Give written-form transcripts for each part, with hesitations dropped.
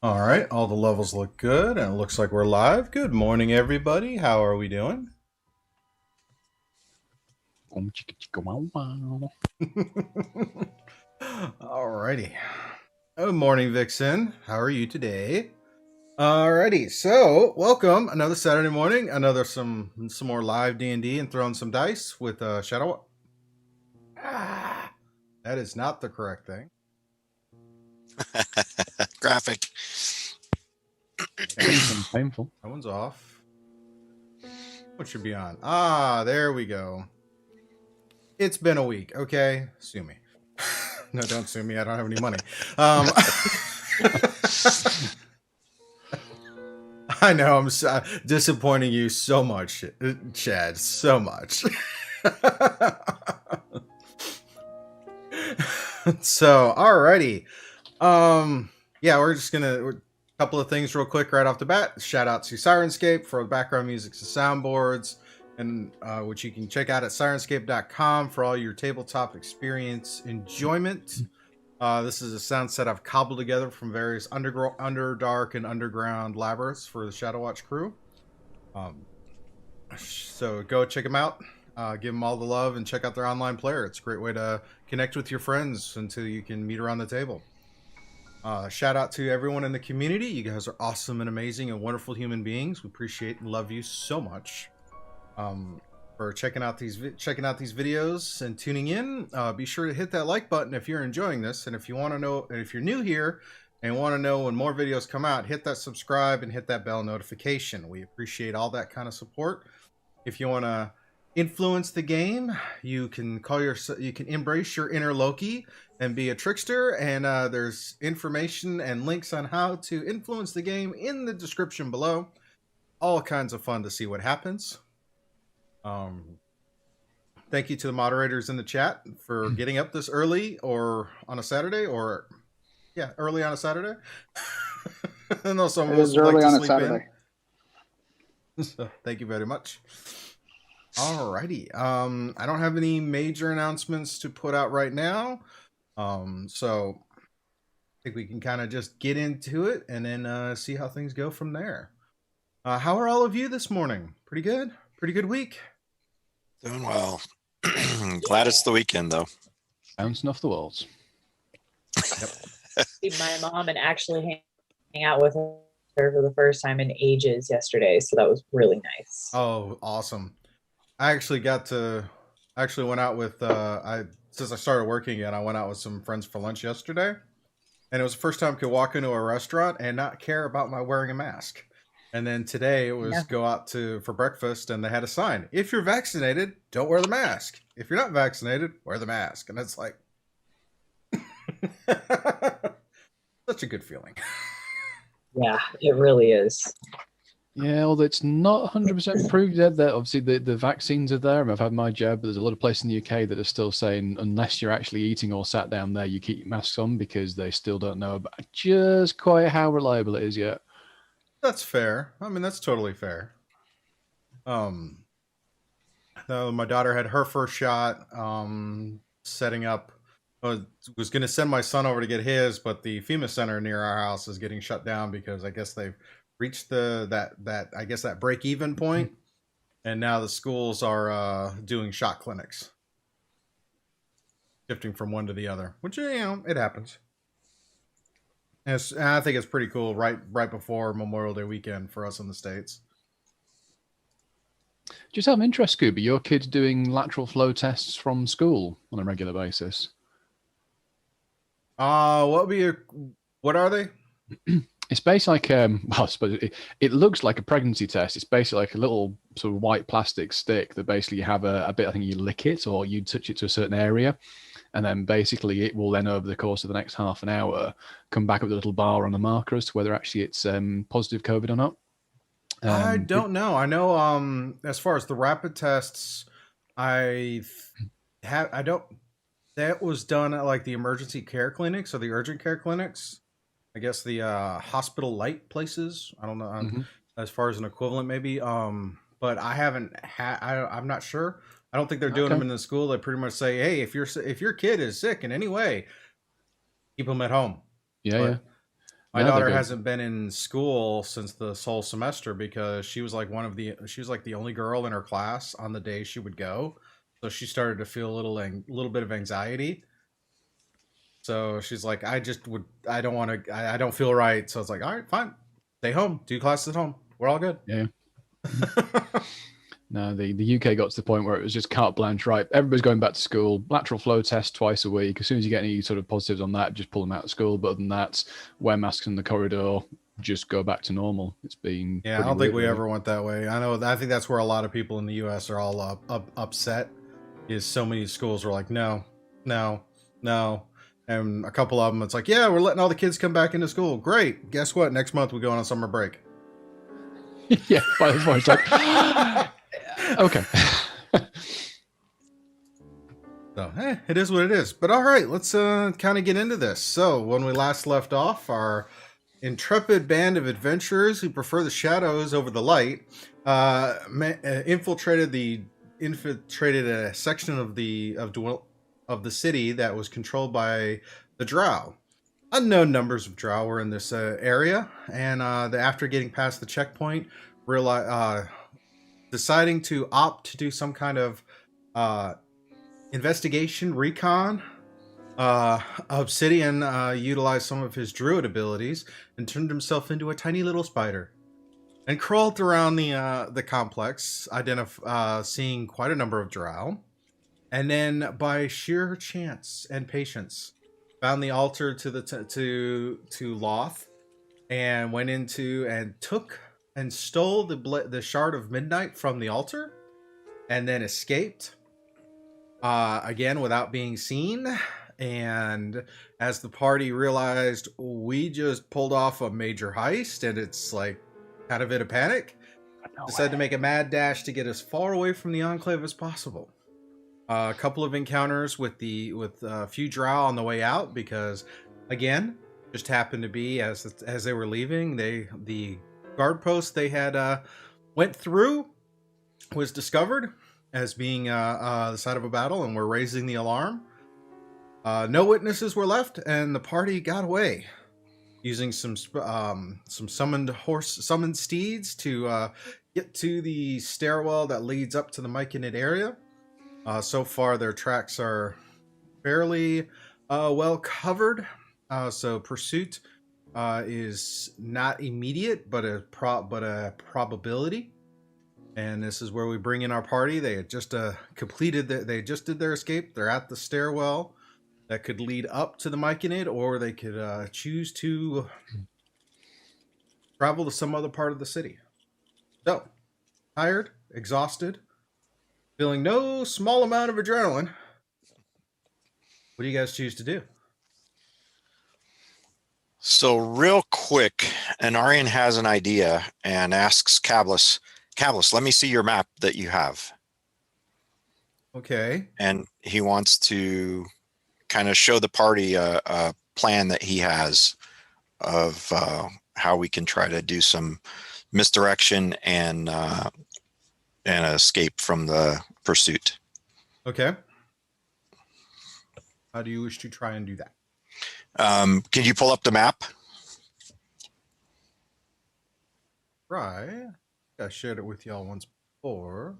All right, all the levels look good, and it looks like we're live. Good morning, everybody. How are we doing? Chicka chicka wow wow. Alrighty. Good morning, Vixen. How are you today? Alrighty, so welcome. Another Saturday morning, some more live D&D and throwing some dice with Shadow. That is not the correct thing. Graphic. Painful. That one's off. What should be on? There we go. It's been a week. Okay, sue me. No, don't sue me. I don't have any money. I know I'm disappointing you so much, Chad. So much. So, alrighty. Yeah, we're just gonna a couple of things real quick right off the bat. Shout out to Sirenscape for background music and soundboards, and which you can check out at sirenscape.com for all your tabletop experience enjoyment. This is a sound set I've cobbled together from various underdark and underground labyrinths for the Shadowwatch crew. So go check them out. Give them all the love and check out their online player. It's a great way to connect with your friends until you can meet around the table. Shout out to everyone in the community. You guys are awesome and amazing and wonderful human beings. We appreciate and love you so much. For checking out these videos and tuning in. Be sure to hit that like button if you're enjoying this, and if you want to know, if you're new here and want to know when more videos come out, hit that subscribe and hit that bell notification. We appreciate all that kind of support. If you want to influence the game, you can embrace your inner Loki and be a trickster, and there's information and links on how to influence the game in the description below. All kinds of fun to see what happens. Thank you to the moderators in the chat for getting up this early or on a Saturday, or early on a Saturday. I know some of us early like to on a sleep Saturday. in. So thank you very much. Alrighty. I don't have any major announcements to put out right now. So I think we can kind of just get into it and then see how things go from there. How are all of you this morning? Pretty good? Pretty good week? Doing well. Glad it's the weekend, though. Bouncing off the walls. Yep. My mom and actually hang out with her for the first time in ages yesterday, so that was really nice. Oh, awesome. I actually went out with since I started working again, I went out with some friends for lunch yesterday, and it was the first time I could walk into a restaurant and not care about my wearing a mask. And then today it was go out for breakfast, and they had a sign: if you're vaccinated, don't wear the mask. If you're not vaccinated, wear the mask. And it's like such a good feeling. Yeah, it really is. Yeah, although it's not 100% proved yet that obviously the vaccines are there. I've had my jab, but there's a lot of places in the UK that are still saying unless you're actually eating or sat down there, you keep your masks on, because they still don't know about just quite how reliable it is yet. That's fair. I mean, that's totally fair. My daughter had her first shot. Setting up. I was going to send my son over to get his, but the FEMA center near our house is getting shut down because I guess they've reached that break-even point, and now the schools are doing shot clinics, shifting from one to the other, which it happens. And I think it's pretty cool right before Memorial Day weekend for us in the States. Just out of interest, Scooby, your kid's doing lateral flow tests from school on a regular basis. What are they? It's basically like, well, I suppose it looks like a pregnancy test. It's basically like a little sort of white plastic stick that basically you have a bit, I think you lick it or you touch it to a certain area. And then basically it will then, over the course of the next half an hour, come back with a little bar on the marker as to whether actually it's positive COVID or not. I don't know. I know as far as the rapid tests, that was done at like the emergency care clinics or the urgent care clinics. I guess the hospital light places. I don't know as far as an equivalent maybe. But I haven't I'm not sure. I don't think they're doing them in the school. They pretty much say, hey, if your kid is sick in any way, keep them at home. Yeah. My No, they're daughter good. hasn't been in school since the whole semester because she was like she was like the only girl in her class on the day she would go. So she started to feel a little bit of anxiety. So she's like, I don't want to, I don't feel right. So it's like, all right, fine, stay home, do classes at home. We're all good. Yeah. No, the UK got to the point where it was just carte blanche, right? Everybody's going back to school. Lateral flow test twice a week. As soon as you get any sort of positives on that, just pull them out of school. But other than that, wear masks in the corridor, just go back to normal. It's been Yeah, I pretty don't think weird, we really. ever went that way. I think that's where a lot of people in the US are all upset. Is so many schools were like, no, no, no. And a couple of them, it's like, yeah, we're letting all the kids come back into school. Great. Guess what? Next month we go on a summer break. Yeah, by the point, it's like, okay. So, it is what it is. But all right, let's kind of get into this. So, when we last left off, our intrepid band of adventurers who prefer the shadows over the light infiltrated a section of the city that was controlled by the Drow. Unknown numbers of Drow were in this area, and after getting past the checkpoint, deciding to opt to do some kind of investigation recon. Obsidian utilized some of his druid abilities and turned himself into a tiny little spider and crawled around the complex, seeing quite a number of Drow, and then by sheer chance and patience found the altar to Loth, and went into and took and stole the shard of midnight from the altar, and then escaped again without being seen. And as the party realized we just pulled off a major heist and it's like kind of in a panic, decided to make a mad dash to get as far away from the enclave as possible. A couple of encounters with a few Drow on the way out, because again, just happened to be as they were leaving, the guard post they had went through was discovered as being the site of a battle, and were raising the alarm. No witnesses were left, and the party got away using some summoned steeds to get to the stairwell that leads up to the Myconid area. So far, their tracks are fairly well covered. So pursuit is not immediate, but a probability. And this is where we bring in our party. They had just they just did their escape. They're at the stairwell that could lead up to the Myconid, or they could choose to travel to some other part of the city. So, tired, exhausted, feeling no small amount of adrenaline. What do you guys choose to do? So real quick, Anarion has an idea and asks Cablis, let me see your map that you have. Okay. And he wants to kind of show the party a plan that he has of how we can try to do some misdirection and escape from the pursuit. Okay. How do you wish to try and do that? Can you pull up the map? Right. I shared it with y'all once before.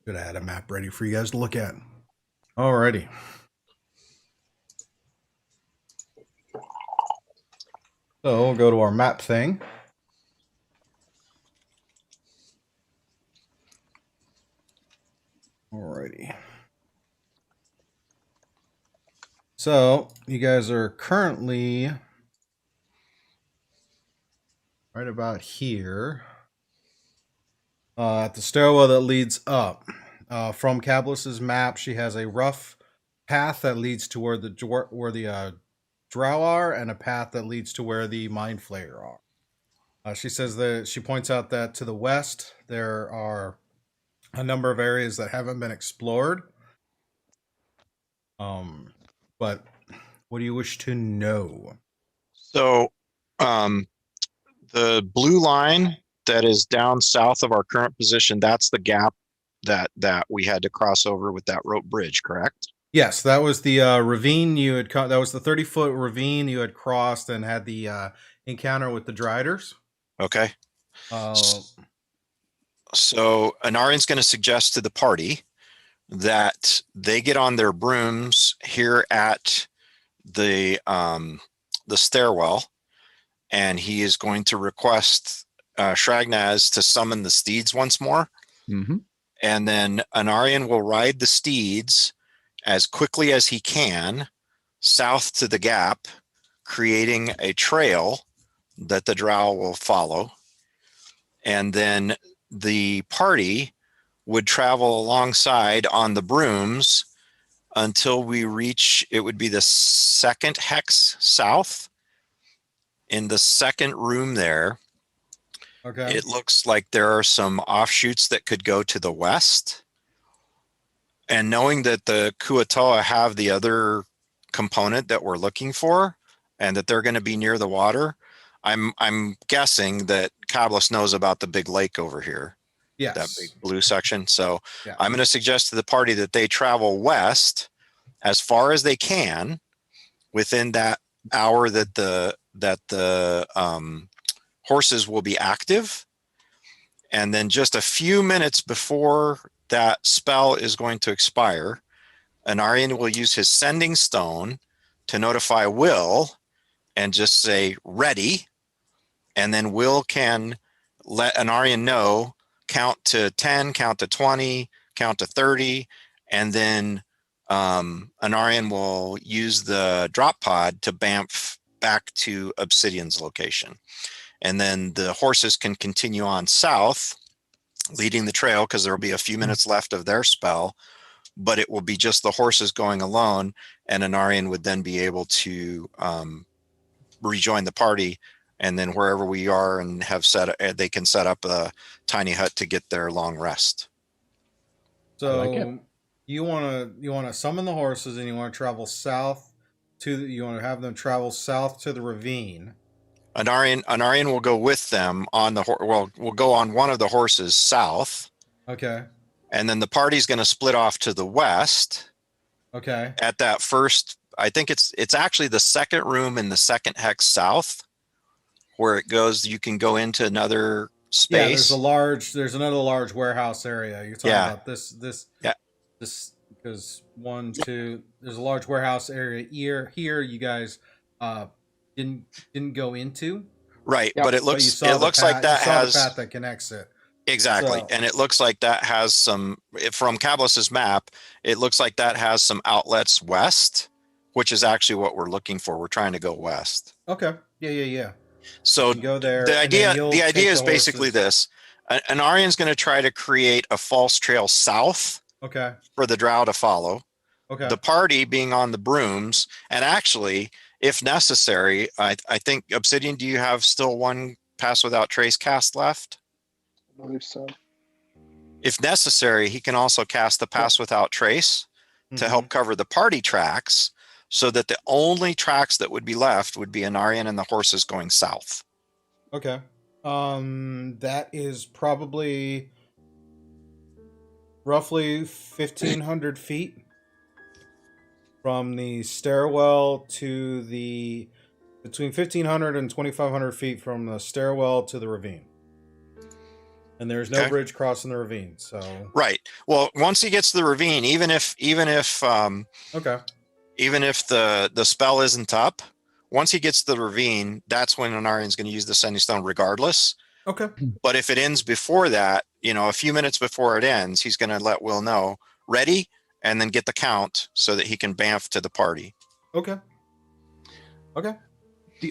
Could have had a map ready for you guys to look at. Alrighty. So we'll go to our map thing. Alrighty. So you guys are currently right about here. At the stairwell that leads up. From Cablis's map, she has a rough path that leads to where the Drow are, and a path that leads to where the Mind Flayer are. She says that she points out that to the west there are a number of areas that haven't been explored. But what do you wish to know? So the blue line that is down south of our current position, that's the gap that we had to cross over with that rope bridge, correct? Yes, that was the ravine you had. That was the 30-foot ravine you had crossed and had the encounter with the Driders. Okay. Uh, So Anarion's going to suggest to the party that they get on their brooms here at the stairwell, and he is going to request Shragnaz to summon the steeds once more. Mm-hmm. And then Anarion will ride the steeds as quickly as he can south to the gap, creating a trail that the Drow will follow. And then the party would travel alongside on the brooms until we reach, it would be the second hex south. In the second room there, okay. it looks like there are some offshoots that could go to the west. And knowing that the Kuatoa have the other component that we're looking for, and that they're going to be near the water, I'm guessing that Kablis knows about the big lake over here. Yes. That big blue section. So Yeah. I'm going to suggest to the party that they travel west as far as they can within that hour that the horses will be active. And then just a few minutes before that spell is going to expire, Anarion will use his sending stone to notify Will and just say ready. And then Will can let Anarion know, count to 10, count to 20, count to 30, and then Anarion will use the drop pod to bamf back to Obsidian's location. And then the horses can continue on south, leading the trail, because there will be a few minutes left of their spell, but it will be just the horses going alone, and Anarion would then be able to rejoin the party, and then wherever we are and have they can set up a tiny hut to get their long rest. So like you want to summon the horses, and you want to travel south you want to have them travel south to the ravine. Anarion will go with them on we'll go on one of the horses south. Okay. And then the party's going to split off to the west. Okay. At that first, I think it's actually the second room in the second hex south, where it goes. You can go into another space. Yeah, there's another large warehouse area. You're talking about this. Yeah. This, because there's a large warehouse area here. You guys didn't go into. Right, Yep. but it looks like that has the path that connects it. Exactly. So, and it looks like that has some, from Kablis's map, it looks like that has some outlets west, which is actually what we're looking for. We're trying to go west. okay. Yeah. So Go there. the idea take is the basically horses. this. Anarion's going to try to create a false trail south Okay. for the Drow to follow. Okay. The party being on the brooms, and actually, if necessary, I think, Obsidian, do you have still one Pass Without Trace cast left? I believe so. If necessary, he can also cast the Pass Without Trace to help cover the party tracks, so that the only tracks that would be left would be Anarion and the horses going south. Okay. That is probably roughly 1,500 feet from the stairwell to between 1,500 and 2,500 feet from the stairwell to the ravine. And there's no bridge crossing the ravine, so right. Well, once he gets to the ravine, even if the spell isn't up, once he gets to the ravine, that's when Anarion's going to use the sending stone regardless. Okay. But if it ends before that, a few minutes before it ends, he's going to let Will know, ready, and then get the count so that he can bamf to the party. Okay.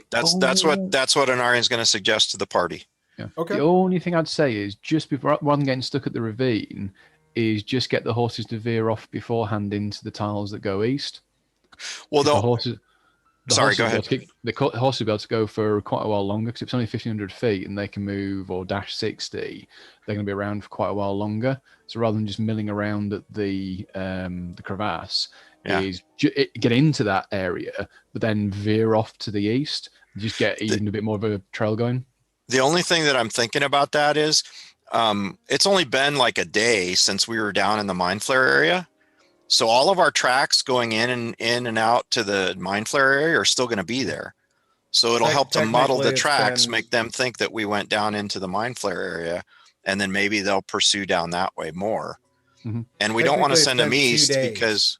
That's what Anarion's going to suggest to the party. Yeah. Okay. The only thing I'd say is, just before, rather than getting stuck at the ravine, is just get the horses to veer off beforehand into the tiles that go east. Well, the horses. Sorry, go ahead. The horses will be able to go for quite a while longer, because if it's only 1,500 feet and they can move or dash 60, they're going to be around for quite a while longer. So rather than just milling around at the crevasse, is get into that area, but then veer off to the east, just get even a bit more of a trail going. The only thing that I'm thinking about that is it's only been like a day since we were down in the mine flare area. So all of our tracks going in and out to the mine flare area are still going to be there. So it'll help to muddle the tracks, make them think that we went down into the mine flare area, and then maybe they'll pursue down that way more. Mhm. And we don't want to send them east 2 days. because,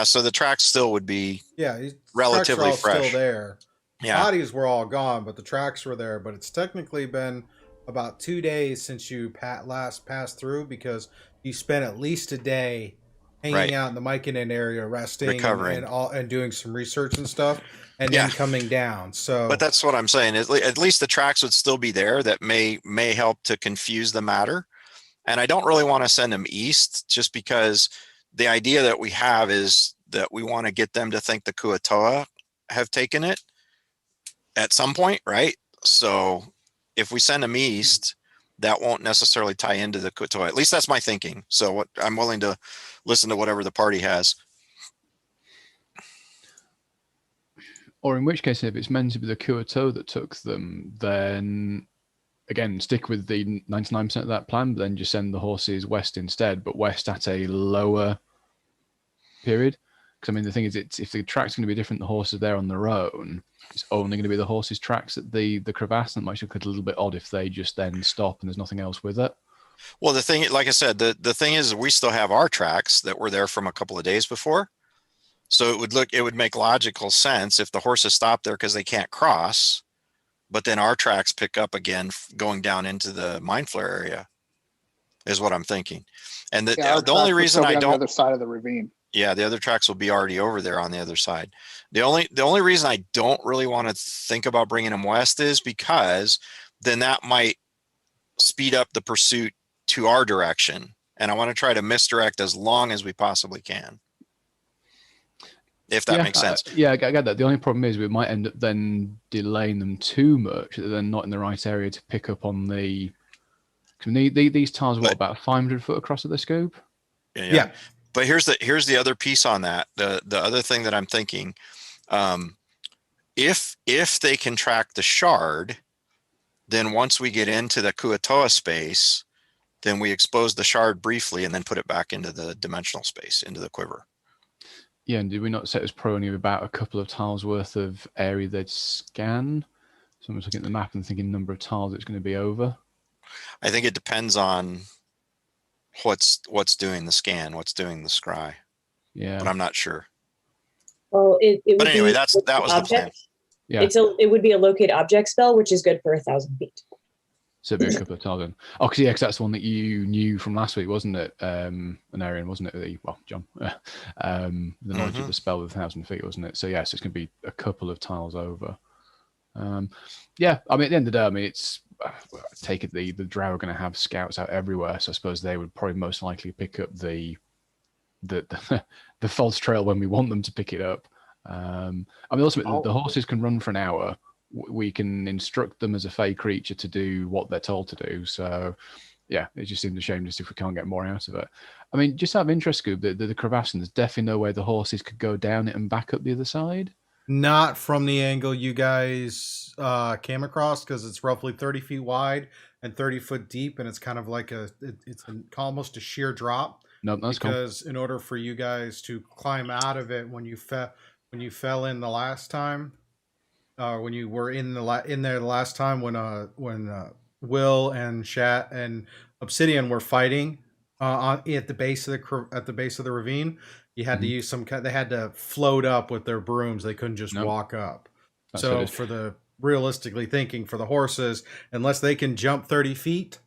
so the tracks still would be Yeah, relatively tracks are all fresh. still there. Yeah. Bodies were all gone, but the tracks were there. But it's technically been about 2 days since you last passed through, because you spent at least a day hanging out in the Mykonen area, resting, recovering, and doing some research and stuff, and then coming down. So, but that's what I'm saying. At least the tracks would still be there. That may help to confuse the matter. And I don't really want to send them east, just because the idea that we have is that we want to get them to think the Kuatoa have taken it at some point, right? So if we send them east, that won't necessarily tie into the Kuatoa. At least that's my thinking. So I'm willing to listen to whatever the party has. Or in which case, if it's meant to be the Kuatoa that took them, then again, stick with the 99% of that plan, but then just send the horses west instead, but west at a lower period. Because I mean, the thing is, if the track's going to be different, the horses are there on their own, it's only going to be the horses' tracks at the crevasse, and it might look a little bit odd if they just then stop and there's nothing else with it. Well, the thing, like I said, the thing is, we still have our tracks that were there from a couple of days before. So it would make logical sense if the horses stop there because they can't cross, but then our tracks pick up again going down into the mine flare area, is what I'm thinking. And the only reason I don't, on the other side of the ravine. Yeah, the other tracks will be already over there on the other side. The only reason I don't really want to think about bringing them west is because then that might speed up the pursuit to our direction, and I want to try to misdirect as long as we possibly can, if that makes sense. I get that. The only problem is we might end up then delaying them too much, that they're not in the right area to pick up on the. These tiles are about 500 foot across at the scope. Yeah. But here's the other piece on that. The other thing that I'm thinking, if they can track the shard, then once we get into the Kuatoa space, then we expose the shard briefly and then put it back into the dimensional space, into the quiver. Yeah, and did we not set as pro only about a couple of tiles worth of area they'd scan? So I'm just looking at the map and thinking number of tiles it's going to be over. I think it depends on what's doing the scan, what's doing the scry. Yeah, but I'm not sure. Well, but anyway, that was the plan. Yeah, it would be a locate object spell, which is good for 1,000 feet. So it'd be a couple of tiles then. Oh, because that's the one that you knew from last week, wasn't it? Anarion, wasn't it? John. The knowledge of the spell with 1,000 feet, wasn't it? So yes, it's going to be a couple of tiles over. I mean, at the end of the day, I mean, it's. I take it the Drow are going to have scouts out everywhere, so I suppose they would probably most likely pick up the false trail when we want them to pick it up. I mean, ultimately, the horses can run for an hour. We can instruct them as a fey creature to do what they're told to do. So, yeah, it just seems a shame just if we can't get more out of it. I mean, just out of interest, Scoob, the crevasse, there's definitely no way the horses could go down it and back up the other side. Not from the angle you guys came across, because it's roughly 30 feet wide and 30 foot deep, and it's kind of like almost a sheer drop. No, that's because in order for you guys to climb out of it when you fell in the last time, when you were in there the last time when Will and Shat and Obsidian were fighting at the base of the ravine. You had to use they had to float up with their brooms. They couldn't just walk up. So realistically thinking, for the horses, unless they can jump 30 feet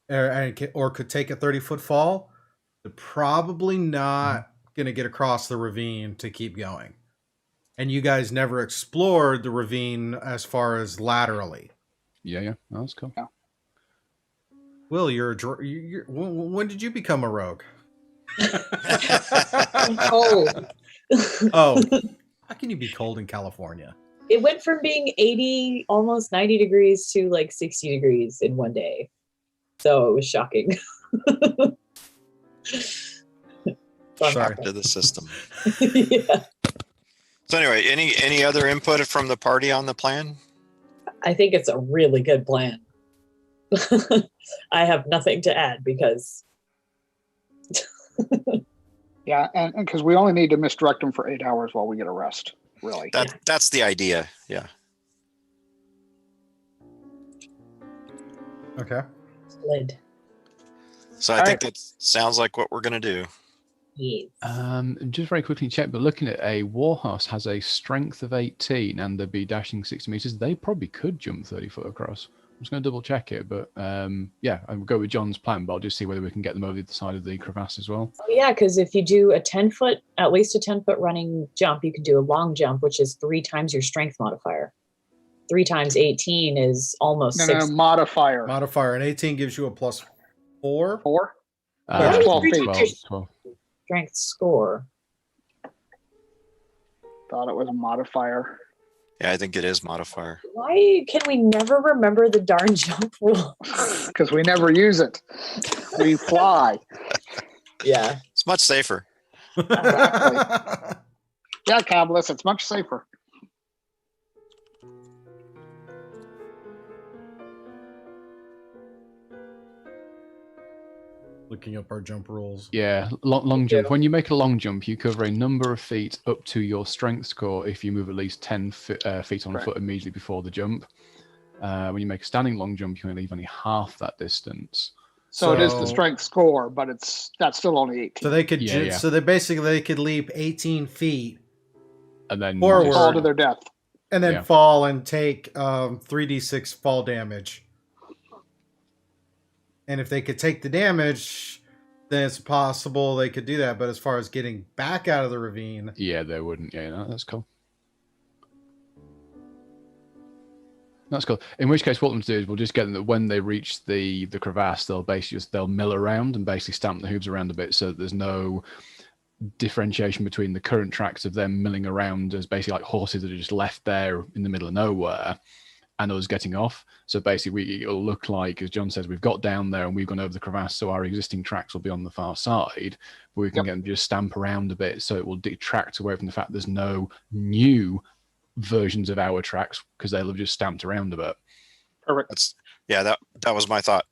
or could take a 30-foot fall, they're probably not going to get across the ravine to keep going. And you guys never explored the ravine as far as laterally. Yeah. Oh, that's cool. Yeah. Will, when did you become a rogue? Cold. Oh, how can you be cold in California? It went from being 80, almost 90 degrees to like 60 degrees in one day. So it was shocking. Shock to the system. Yeah. So anyway, any other input from the party on the plan? I think it's a really good plan. I have nothing to add because Yeah, and because we only need to misdirect them for 8 hours while we get a rest, really. That's the idea. Yeah. Okay. lid. So I think that sounds like what we're gonna do. Yes. Just very quickly check, but looking at a warhorse has a strength of 18 and they'd be dashing 60 meters. They probably could jump 30 foot across. I'm just going to double check it, but yeah, I'll go with John's plan, but I'll just see whether we can get them over the other side of the crevasse as well. Oh, yeah, because if you do a 10-foot, at least a 10-foot running jump, you can do a long jump, which is 3 times your strength modifier. 3 times 18 is almost No, 6. modifier. Modifier, and 18 gives you a +4. 4? That's 12 feet. 12. Strength score. Thought it was a modifier. Yeah, I think it is modifier. Why can we never remember the darn jump rule? Because we never use it. We fly. Yeah. It's much safer. Yeah, Cabalist, it's much safer. Looking up our jump rules. Yeah, long jump. When you make a long jump, you cover a number of feet up to your strength score if you move at least 10 feet on foot immediately before the jump. When you make a standing long jump, you only leave only half that distance. So it is the strength score, but that's still only 18. So they could so they could leap 18 feet and then forward, fall to their death. And then fall and take 3d6 fall damage. And if they could take the damage, then it's possible they could do that. But as far as getting back out of the ravine... Yeah, they wouldn't. Yeah, no, that's cool. That's cool. In which case, what we'll do is we'll just get them that when they reach the crevasse, they'll basically they'll mill around and basically stamp the hooves around a bit so that there's no differentiation between the current tracks of them milling around as basically like horses that are just left there in the middle of nowhere and us getting off. So basically it'll look like, as John says, we've got down there and we've gone over the crevasse, so our existing tracks will be on the far side, but we can get them to just stamp around a bit so it will detract away from the fact there's no new versions of our tracks because they'll have just stamped around a bit. Perfect. That was my thought.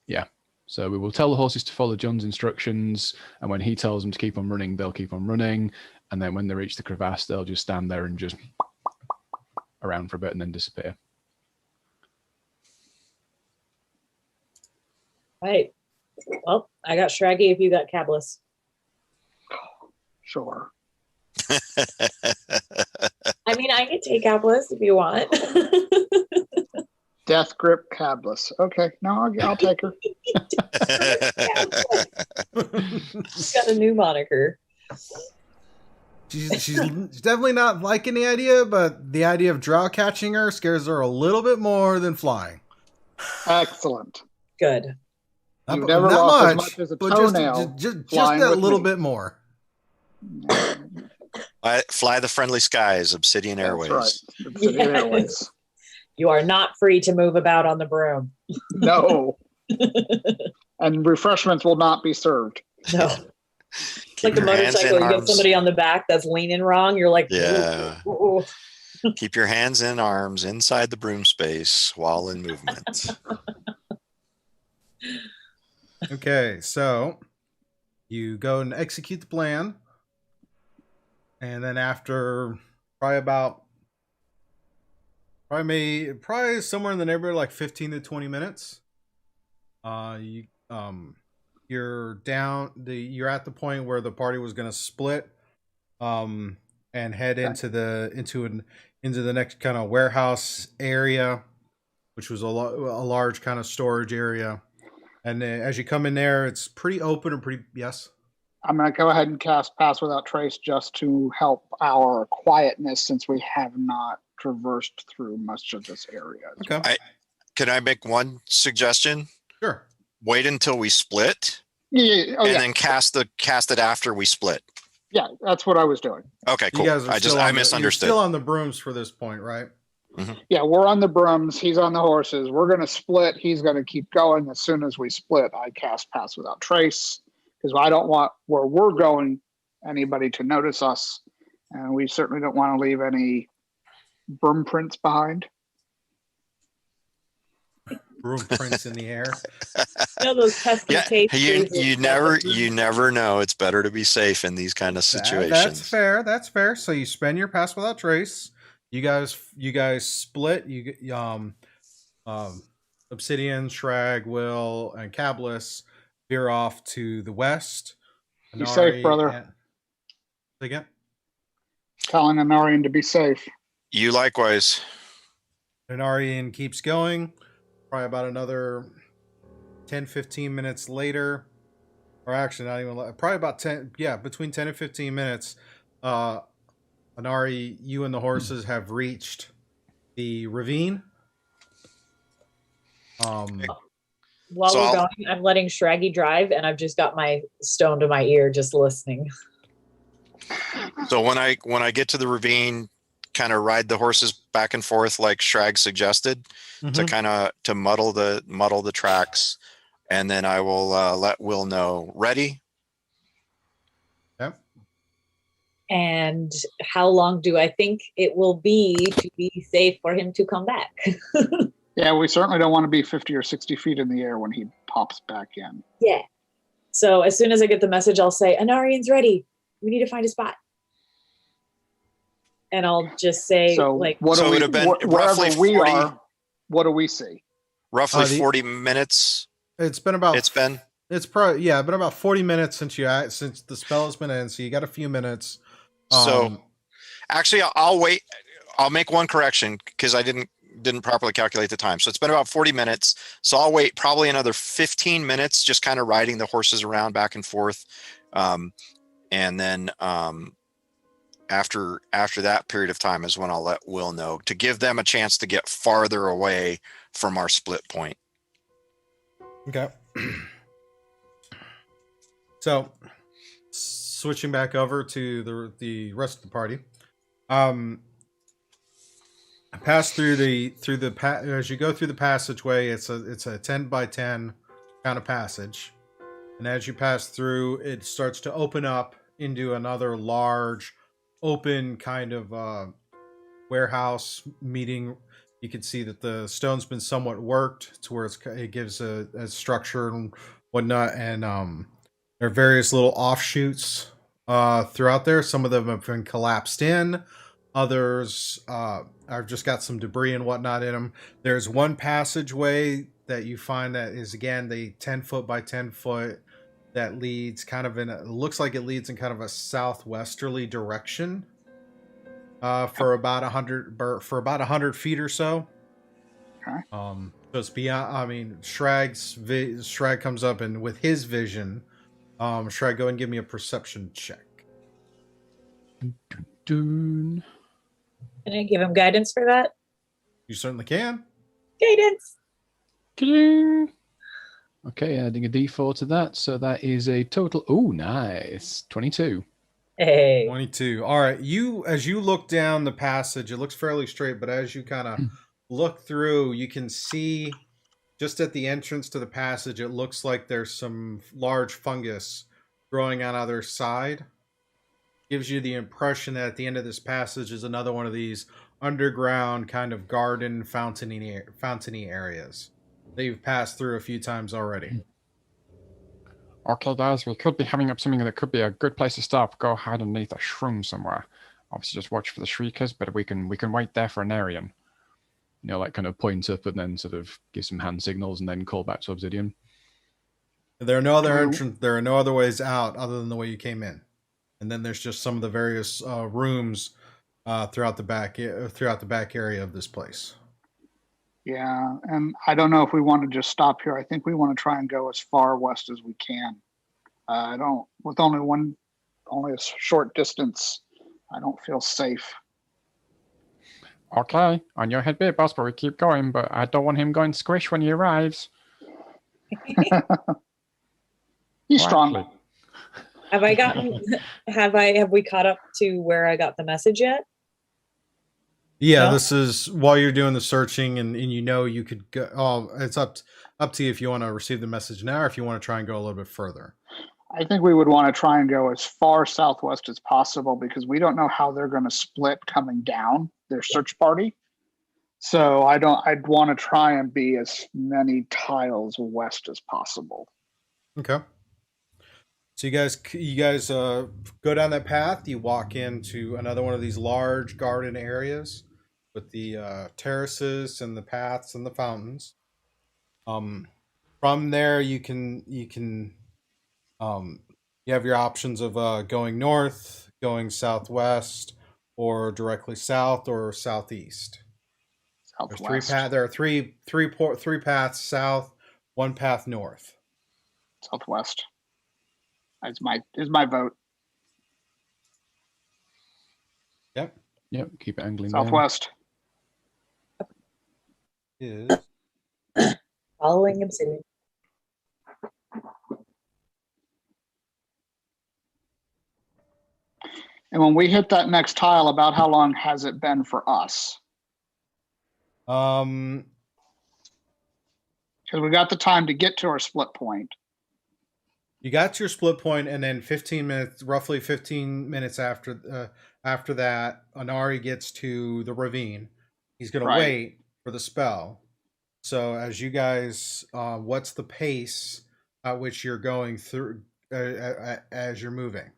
Yeah. So we will tell the horses to follow John's instructions, and when he tells them to keep on running, they'll keep on running, and then when they reach the crevasse, they'll just stand there and just around for a bit and then disappear. Right. Well, I got Shraggy if you got Cabalist. Sure. I mean, I can take Cabalist if you want. Death Grip Cabalist. Okay, no, I'll take her. She's got a new moniker. She's definitely not liking the idea, but the idea of Drow catching her scares her a little bit more than flying. Excellent. Good. You've never lost as much as a toenail. Just that little bit more. Fly the friendly skies, Obsidian Airways. That's right. Obsidian Airways. You are not free to move about on the broom. No. And refreshments will not be served. No. It's like a motorcycle. You get somebody on the back that's leaning wrong. You're like, yeah. Ooh, ooh, ooh. Keep your hands and arms inside the broom space while in movement. Okay, so you go and execute the plan. And then after probably somewhere in the neighborhood of like 15 to 20 minutes, you're at the point where the party was going to split and head into the next kind of warehouse area, which was a large kind of storage area. And as you come in there, it's pretty open and pretty I'm going to go ahead and cast Pass Without Trace just to help our quietness since we have not traversed through much of this area. Okay. Can I make one suggestion? Sure. Wait until we split, then cast it after we split. Yeah, that's what I was doing. Okay, cool. I misunderstood. You're still on the brooms for this point, right? Mm-hmm. Yeah, we're on the brooms. He's on the horses. We're going to split. He's going to keep going. As soon as we split, I cast Pass Without Trace because I don't want where we're going anybody to notice us, and we certainly don't want to leave any broom prints behind. Room prints in the air. You know those pesky Yeah, pastries you never know. It's better to be safe in these kind of situations. That's fair. That's fair. So you spend your pass without trace. You guys split. Obsidian, Shrag, Will, and Cablis veer off to the west. Be safe, brother. Again, Telling Anarion to be safe. You likewise. Anarion keeps going. Probably about another 10, 15 minutes later, or actually not even, probably about 10, between 10 and 15 minutes, Anari, you and the horses have reached the ravine. While we're going, I'm letting Shraggy drive, and I've just got my stone to my ear, just listening. So when I get to the ravine, kind of ride the horses back and forth like Shrag suggested, to kind of muddle the tracks, and then I will let Will know. Ready? Yep. And how long do I think it will be to be safe for him to come back? Yeah, we certainly don't want to be 50 or 60 feet in the air when he pops back in. Yeah. So as soon as I get the message, I'll say, Anarion's ready. We need to find a spot. And I'll just say, So like, what so do it would have been wherever roughly we 40 are, what do we see? Roughly 40 minutes. It's been been about 40 minutes since the spell has been in, so you got a few minutes. So actually I'll wait. I'll make one correction because I didn't properly calculate the time. So it's been about 40 minutes. So I'll wait probably another 15 minutes, just kind of riding the horses around back and forth. And then after that period of time is when I'll let Will know, to give them a chance to get farther away from our split point. Okay. So switching back over to the rest of the party. Pass through as you go through the passageway, it's a 10 by 10 kind of passage. And as you pass through, it starts to open up into another large open kind of warehouse meeting. You can see that the stone's been somewhat worked to where it gives a structure and whatnot. And there are various little offshoots throughout there. Some of them have been collapsed in. Others I've just got some debris and whatnot in them. There's one passageway that you find that is, again, the 10 foot by 10 foot that leads kind of it looks like it leads in kind of a southwesterly direction for about 100 feet or so. Okay. So it's beyond, I mean, Shrag comes up, and with his vision, Shrag, go and give me a perception check. Dun. Can I give him guidance for that? You certainly can. Guidance. Ka-ding. Okay, adding a d4 to that, so that is a total. Oh, nice, 22. Hey. 22. All right. As you look down the passage, it looks fairly straight, but as you kind of look through, you can see just at the entrance to the passage, it looks like there's some large fungus growing on either side. Gives you the impression that at the end of this passage is another one of these underground kind of garden fountainy areas that you've passed through a few times already. Okay, guys, we could be having up something that could be a good place to stop. Go hide underneath a shroom somewhere. Obviously, just watch for the shriekers, but we can wait there for Anarion. You know, like kind of point up and then sort of give some hand signals and then call back to Obsidian. There are no other entrance. There are no other ways out other than the way you came in. And then there's just some of the various rooms throughout the back area of this place. Yeah, and I don't know if we want to just stop here. I think we want to try and go as far west as we can. With only a short distance, I don't feel safe. Okay, on your head, bit, boss, but we keep going. But I don't want him going squish when he arrives. He's strong. Have we caught up to where I got the message yet? Yeah, No? This is while you're doing the searching, and you could go. Oh, it's up to you if you want to receive the message now, or if you want to try and go a little bit further. I think we would want to try and go as far southwest as possible because we don't know how they're going to split coming down their search party. So I'd want to try and be as many tiles west as possible. Okay. So you guys go down that path. You walk into another one of these large garden areas with the terraces and the paths and the fountains. From there, you have your options of going north, going southwest, or directly south or southeast. Southwest. There are three paths south, one path north. Southwest. Is my vote. Yep. Keep it angling down. Southwest. Is Following Obsidian. And when we hit that next tile, about how long has it been for us? um Because we got the time to get to our split point. you got to your split point, and then roughly 15 minutes after that, Anari gets to the ravine. He's going to wait for the spell. So as you guys, what's the pace at which you're going through as you're moving?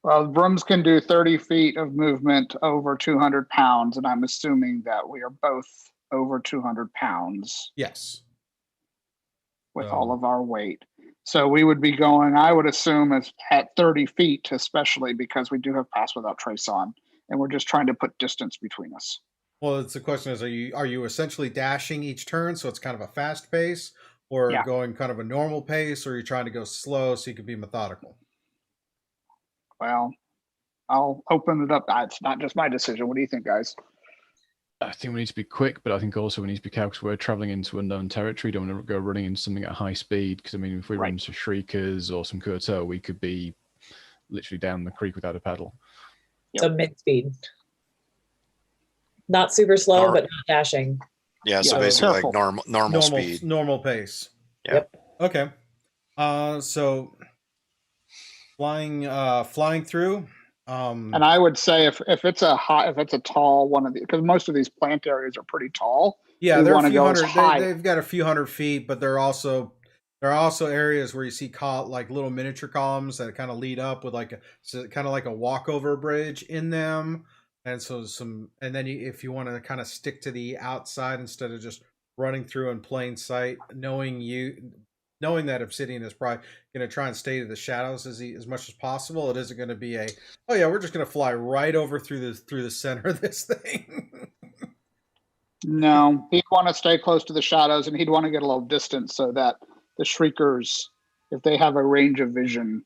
Well, brooms can do 30 feet of movement over 200 pounds, and I'm assuming that we are both over 200 pounds. Yes. With all of our weight. So we would be going, I would assume, at 30 feet, especially because we do have Pass Without Trace on, and we're just trying to put distance between us. Well, it's the question is, are you essentially dashing each turn, so it's kind of a fast pace, or going kind of a normal pace, or are you trying to go slow so you can be methodical? Well, I'll open it up. It's not just my decision. What do you think, guys? I think we need to be quick, but I think also we need to be careful because we're traveling into unknown territory. Don't want to go running into something at high speed because, I mean, if we run into Shriekers or some Kurto, we could be literally down the creek without a paddle. So mid-speed. Not super slow, but not dashing. Yeah, so basically careful. like normal speed. Normal pace. Yep. Okay. So flying through. And I would say if it's a tall one of the, because most of these plant areas are pretty tall. Yeah, they're a few hundred. They've got a few hundred feet, but there are also areas where you see like little miniature columns that kind of lead up with kind of like a walkover bridge in them, and so and then if you want to kind of stick to the outside instead of just running through in plain sight, knowing that Obsidian is probably going to try and stay to the shadows as much as possible. It isn't going to be we're just going to fly right over through the center of this thing. No, he'd want to stay close to the shadows, and he'd want to get a little distance so that the Shriekers, if they have a range of vision,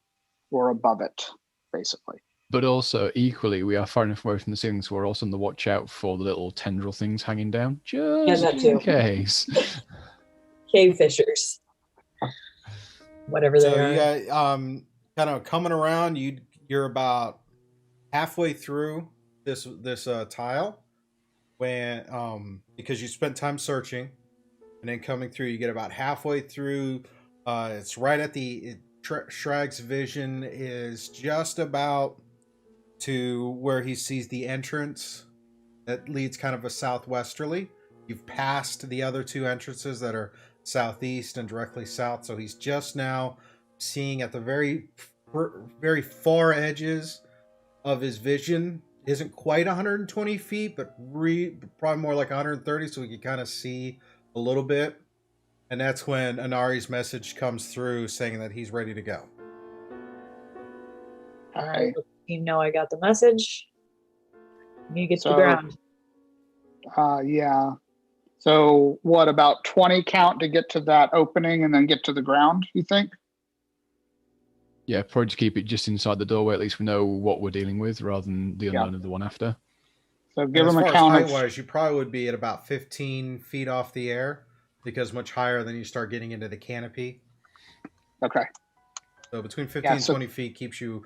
were above it, basically. But also, equally, we are far enough away from the ceiling, so we're also on the watch out for the little tendril things hanging down, just in case. Cave fishers. Whatever they are. So you got kind of coming around. You're about halfway through this tile when because you spent time searching, and then coming through, you get about halfway through. It's right at Shrag's vision is just about to where he sees the entrance that leads kind of a southwesterly. You've passed the other two entrances that are southeast and directly south, so he's just now seeing at the very far edges of his vision. Isn't quite 120 feet, but probably more like 130, so we can kind of see a little bit. And that's when Anari's message comes through saying that he's ready to go. All right. You know I got the message. You get to the ground. Yeah. So what, about 20 count to get to that opening and then get to the ground, you think? Yeah, probably just keep it just inside the doorway. At least we know what we're dealing with rather than the unknown of the one after. So give them a count. Height-wise, you probably would be at about 15 feet off the air, because much higher than you start getting into the canopy. Okay. So between 15 and 20 feet keeps you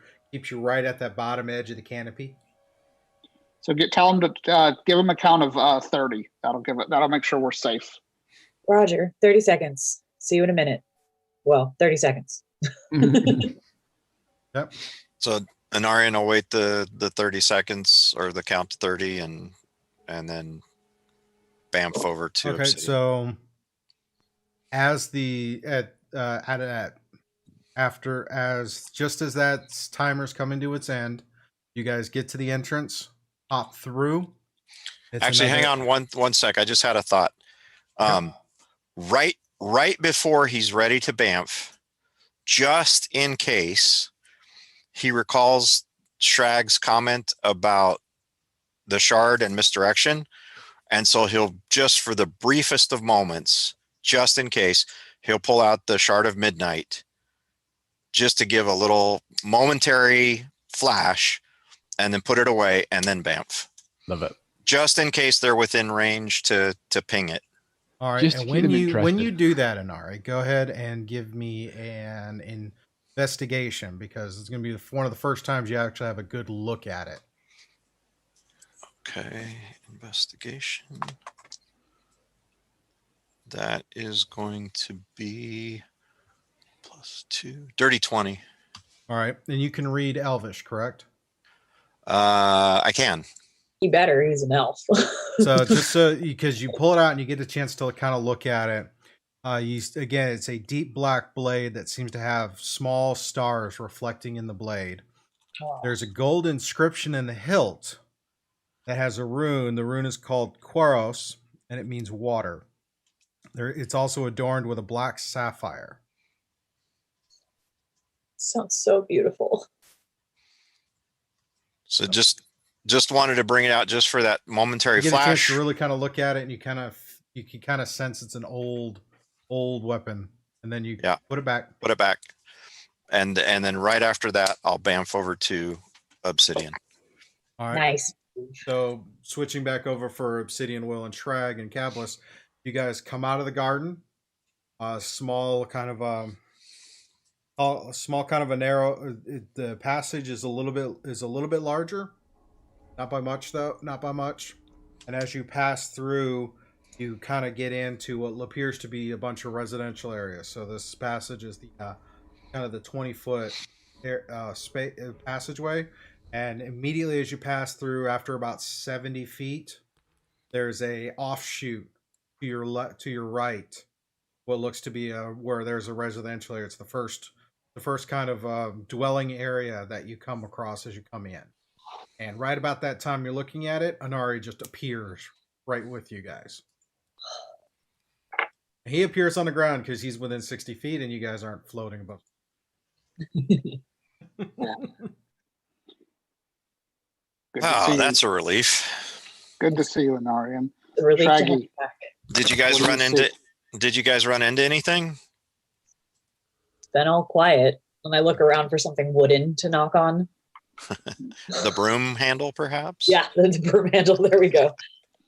right at that bottom edge of the canopy. So tell them to give them a count of 30. That'll make sure we're safe. Roger. 30 seconds. See you in a minute. Well, 30 seconds. Yep. So Anarion will wait the 30 seconds or the count to 30 and then bamf over to Okay, Obsidian. so as just as that timer's coming to its end, you guys get to the entrance, hop through. Actually, hang on one sec. I just had a thought. Yeah. Right before he's ready to bamf, just in case he recalls Shrag's comment about the shard and misdirection, and so he'll just for the briefest of moments, just in case, he'll pull out the Shard of Midnight just to give a little momentary flash and then put it away and then bamf. Love it. Just in case they're within range to ping it. All right. Just to And keep them when interested. you do that, Inari, go ahead and give me an investigation, because it's going to be one of the first times you actually have a good look at it. Okay, investigation. That is going to be +2, dirty 20. All right. And you can read Elvish, correct? I can. He better. He's an elf. So because you pull it out and you get a chance to kind of look at it, it's a deep black blade that seems to have small stars reflecting in the blade. Oh. There's a gold inscription in the hilt that has a rune. The rune is called Quaros, and it means water. It's also adorned with a black sapphire. Sounds so beautiful. So just wanted to bring it out just for that momentary You get a chance flash. to really kind of look at it, and you can kind of sense it's an old weapon, and then you put it back. Put it back. And then right after that, I'll bamf over to Obsidian. All right. Nice. So switching back over for Obsidian, Will, and Shrag and Cablis, you guys come out of the garden. A small kind of a narrow. The passage is a little bit larger. Not by much, though. Not by much. And as you pass through, you kind of get into what appears to be a bunch of residential areas. So this passage is the kind of the 20-foot passageway. And immediately as you pass through, after about 70 feet, there's a offshoot to your right. What looks to be where there's a residential area. It's the first kind of dwelling area that you come across as you come in. And right about that time you're looking at it, Anari just appears right with you guys. He appears on the ground because he's within 60 feet and you guys aren't floating above. Oh, that's a relief. Good to see you, Anarion. The relief to have Shaggy. you back. Did you guys run into anything? It's been all quiet. And I look around for something wooden to knock on. The broom handle, perhaps? Yeah, the broom handle. There we go.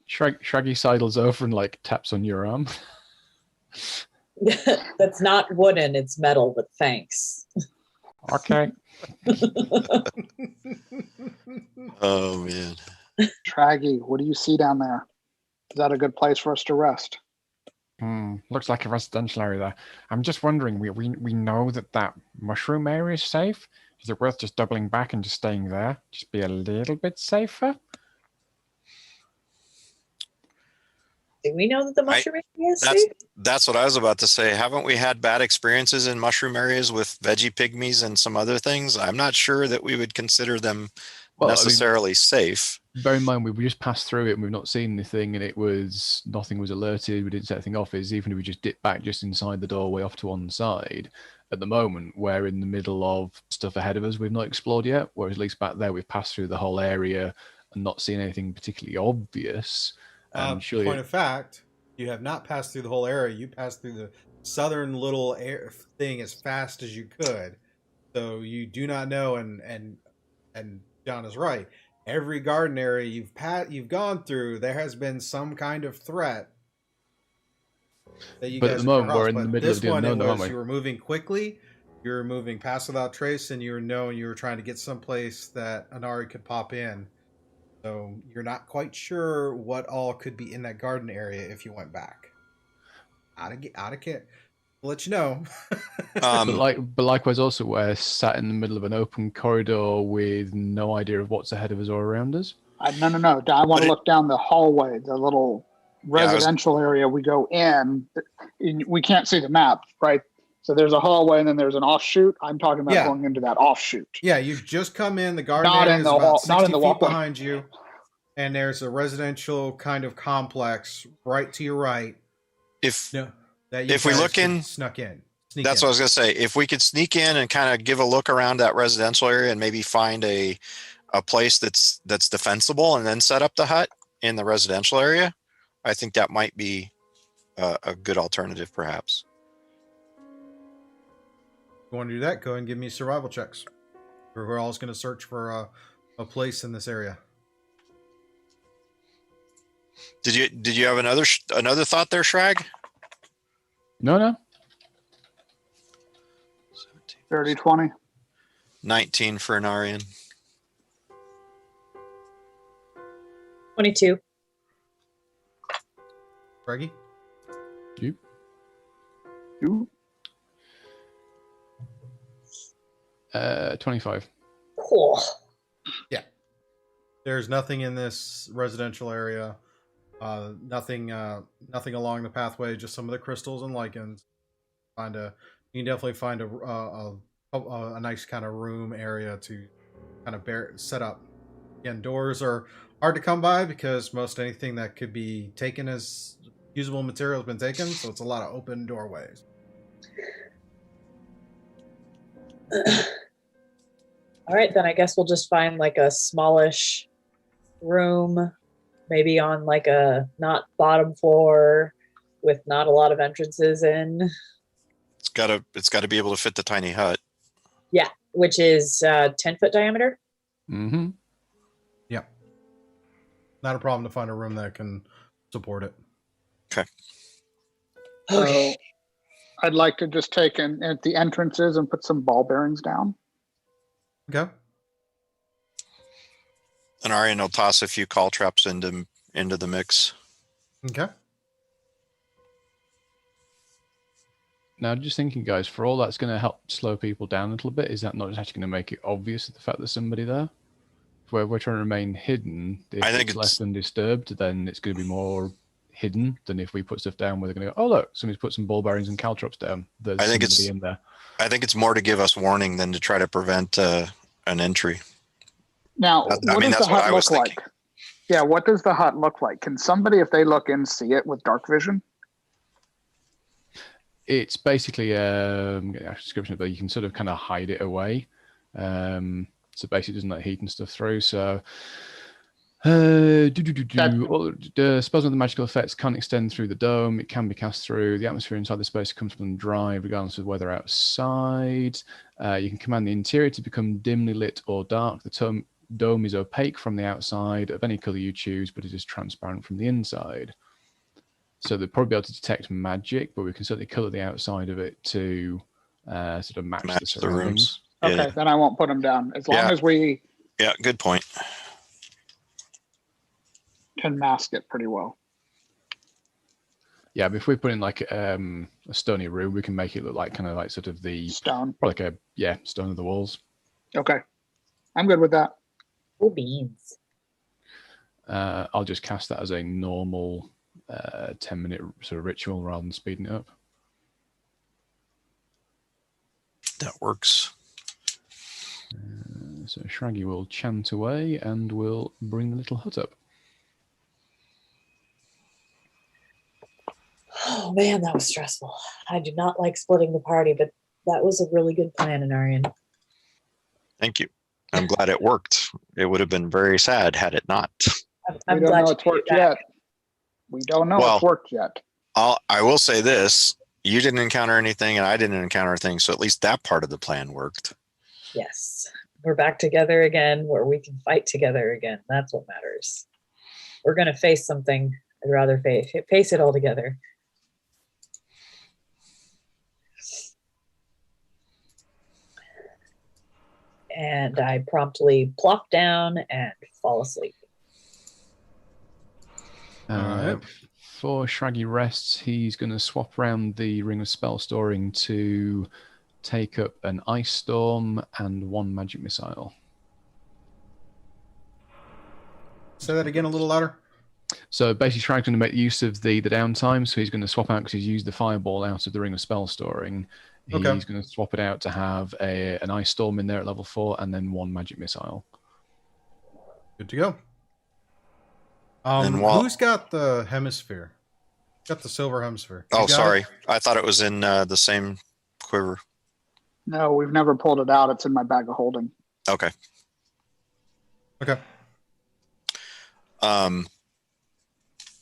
Shraggy sidles over and like taps on your arm. That's not wooden, it's metal, but thanks. Okay. Oh, man. Traggy, what do you see down there? Is that a good place for us to rest? Looks like a residential area there. I'm just wondering, we know that mushroom area is safe. Is it worth just doubling back and just staying there? Just be a little bit safer? Do we know that the mushroom area is safe? That's what I was about to say. Haven't we had bad experiences in mushroom areas with veggie pygmies and some other things? I'm not sure that we would consider them necessarily safe. Bear in mind, we just passed through it and we've not seen anything, and nothing was alerted. We didn't set anything off. Even if we just dip back just inside the doorway off to one side, at the moment we're in the middle of stuff ahead of us we've not explored yet. Whereas at least back there we've passed through the whole area and not seen anything particularly obvious. Point of fact, you have not passed through the whole area. You passed through the southern little thing as fast as you could. So you do not know, and John is right. Every garden area you've gone through, there has been some kind of threat that you But guys at the moment, we're in the but middle this of the one, unknown, aren't we? you were moving quickly. You were moving past without trace, and you were trying to get someplace that Anari could pop in. So you're not quite sure what all could be in that garden area if you went back. I'll let you know. But likewise, also we're sat in the middle of an open corridor with no idea of what's ahead of us or around us. No. I want to look down the hallway, the little residential area we go in, we can't see the map, right? So there's a hallway and then there's an offshoot. I'm talking about Yeah. going into that offshoot. Yeah, you've just come in. The garden Not area in is the about hall- 60 not in the feet walkway. behind you, and there's a residential kind of complex right to your right. If No, that you If we guys look could in- snuck in. Sneak that's in. what I was gonna say. If we could sneak in and kind of give a look around that residential area and maybe find a place that's defensible and then set up the hut in the residential area, I think that might be a good alternative, perhaps. If you want to do that, go ahead and give me survival checks. We're all going to search for a place in this area. Did you have another thought there, Shrag? No. 30, 20. 19 for Anarion. 22. Greggy? You? Two. 25. Cool. There's nothing in this residential area. Nothing along the pathway. Just some of the crystals and lichens. You can definitely find a nice kind of room area to kind of set up. Again, doors are hard to come by because most anything that could be taken as usable material has been taken. So it's a lot of open doorways. All right, then I guess we'll just find like a smallish room, maybe on like a not bottom floor with not a lot of entrances in. It's gotta be able to fit the tiny hut. Yeah, which is 10-foot diameter. Mm-hmm. Yeah. Not a problem to find a room that can support it. So I'd like to just take in at the entrances and put some ball bearings down. Okay. Anarion will toss a few call traps into the mix. Okay. Now, just thinking, guys, for all that's going to help slow people down a little bit, is that not just actually going to make it obvious the fact there's somebody there? If we're trying to remain hidden, if I think it's it's less undisturbed, then it's going to be more hidden than if we put stuff down where they're going to go, oh, look, somebody's put some ball bearings and caltrops down. There's I think somebody it's- in there. I think it's more to give us warning than to try to prevent an entry. Now, I what mean, does that's the what hut I was look thinking. like? Yeah, what does the hut look like? Can somebody, if they look in, see it with dark vision? It's basically a description, but you can sort of kind of hide it away. So basically, it doesn't let heat and stuff through. So, all the spells with the magical effects can't extend through the dome. It can be cast through the atmosphere inside the space. Comes from drive, regardless of weather outside. You can command the interior to become dimly lit or dark. The dome is opaque from the outside of any color you choose, but it is transparent from the inside. So they'll probably be able to detect magic, but we can certainly color the outside of it to sort of match the The rooms. Okay, Yeah. then I won't put them down. As long Yeah. as we Yeah, good point. can mask it pretty well. Yeah, but if we put in like a stony room, we can make it look like kind of like sort of the Stone. like a stone of the walls. Okay. I'm good with that. Cool beans. I'll just cast that as a normal 10-minute sort of ritual rather than speeding it up. That works. So Shraggy will chant away and we'll bring the little hut up. Oh man, that was stressful. I do not like splitting the party, but that was a really good plan, Anarion. Thank you. I'm glad it worked. It would have been very sad had it not. I'm We don't glad know you it's made it worked back. yet. We don't know Well- it's worked yet. I will say this. You didn't encounter anything and I didn't encounter anything. So at least that part of the plan worked. Yes, we're back together again, where we can fight together again. That's what matters. We're gonna face something. I'd rather face it all together. And I promptly plop down and fall asleep. Alright. Before Shraggy rests, he's going to swap around the Ring of Spell Storing to take up an Ice Storm and one Magic Missile. Say that again a little louder. So basically, Shrag's going to make use of the downtime. So he's going to swap out because he's used the fireball out of the ring of spell storing. He's Okay. going to swap it out to have an ice storm in there at level 4 and then 1 magic missile. Good to go. And while- Who's got the hemisphere? Got the silver hemisphere. You Oh, got it? sorry. I thought it was in the same quiver. No, we've never pulled it out. It's in my bag of holding. Okay. Okay.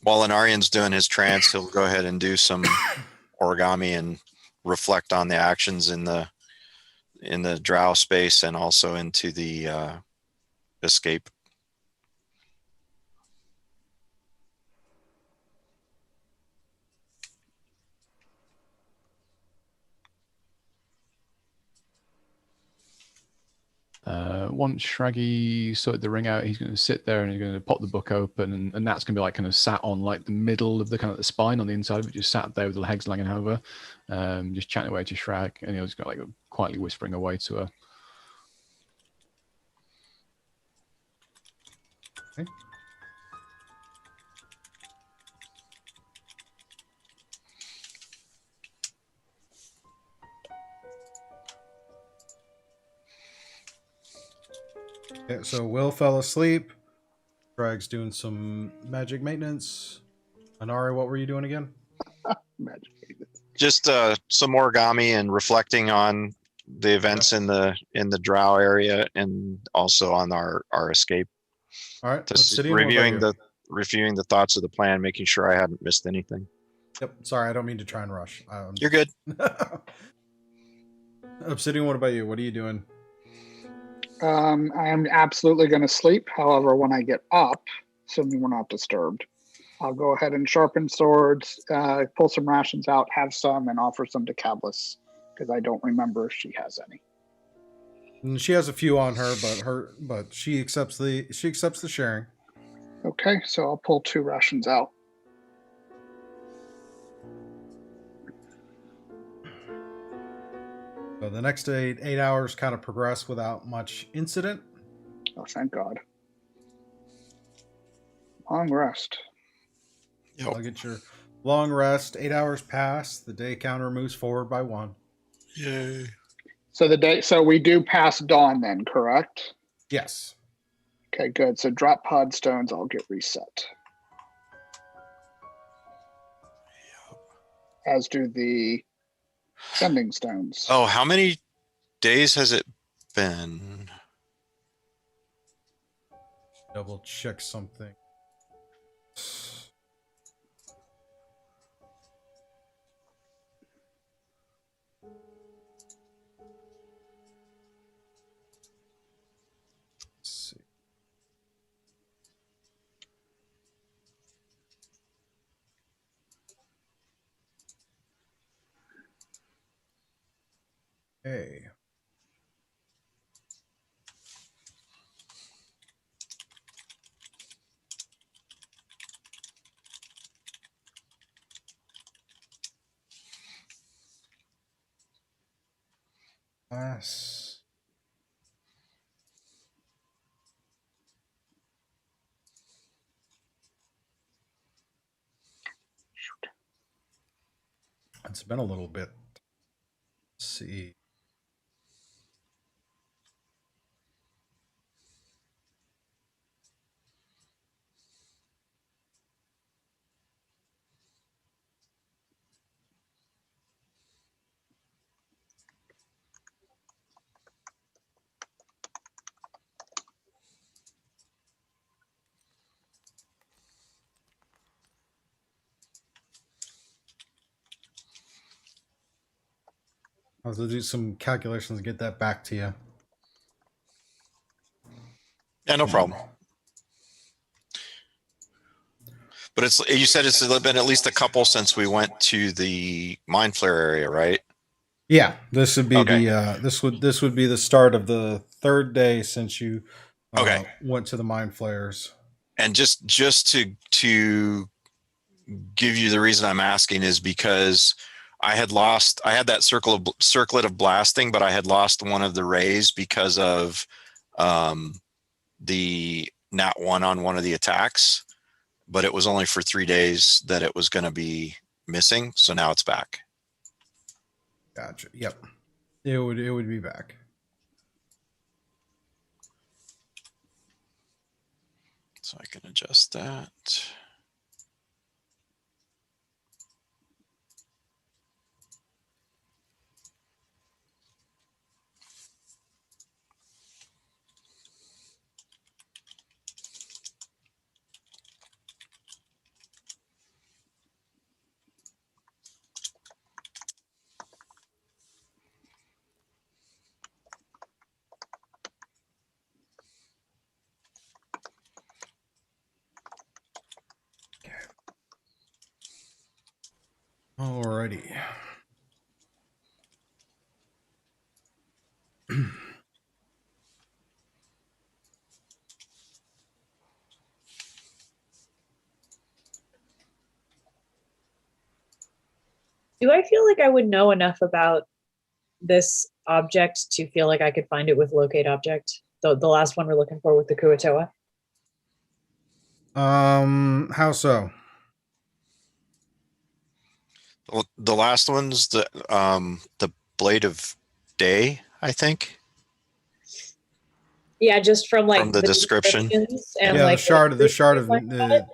While Anarion's doing his trance, he'll go ahead and do some origami and reflect on the actions in the drow space and also into the escape. Once Shraggy sorted the ring out, he's going to sit there and he's going to pop the book open, and that's going to be like kind of sat on like the middle of the kind of the spine on the inside of it, just sat there with the legs hanging over, just chatting away to Shrag, and he'll just go like quietly whispering away to her. Okay. Okay, so Will fell asleep. Drag's doing some magic maintenance. Anari, what were you doing again? Magic. Just some origami and reflecting on the events in the drow area and also on our escape. All right. Just Obsidian, what about reviewing the thoughts of the plan, making sure I hadn't missed anything. Yep. Sorry, I don't mean to try and rush. You're good. Obsidian, what about you? What are you doing? I am absolutely going to sleep. However, when I get up, assuming we're not disturbed, I'll go ahead and sharpen swords, pull some rations out, have some, and offer some to Cavlis because I don't remember if she has any. And she has a few on her, but she accepts the sharing. Okay, so I'll pull 2 rations out. So the next 8 hours kind of progress without much incident. Oh, thank God. Long rest. Yep. I'll get your long rest. 8 hours pass. The day counter moves forward by 1. Yay. So we do pass dawn then, correct? Yes. Okay, good. So drop pod stones, I'll get reset. As do the sending stones. Oh, how many days has it been? Double check something. Let's see. Okay. Pass. It's been a little bit. Let's see. I'll have to do some calculations and get that back to you. Yeah, no problem. But you said it's been at least a couple since we went to the Mind Flare area, right? Yeah, this would be Okay. this would be the start of the 3rd day since you Okay. went to the Mind Flayers. And just to give you the reason I'm asking is because I had that circlet of blasting, but I had lost one of the rays because of the nat 1 on one of the attacks. but it was only for 3 days that it was going to be missing. So now it's back. Gotcha. Yep. It would be back. So I can adjust that. Alrighty. Do I feel like I would know enough about this object to feel like I could find it with locate object? The last one we're looking for with the Kuatoa? How so? Well, the last one's the Blade of Day, I think. Yeah, just from like From the description. descriptions and Yeah, like the shard of like the.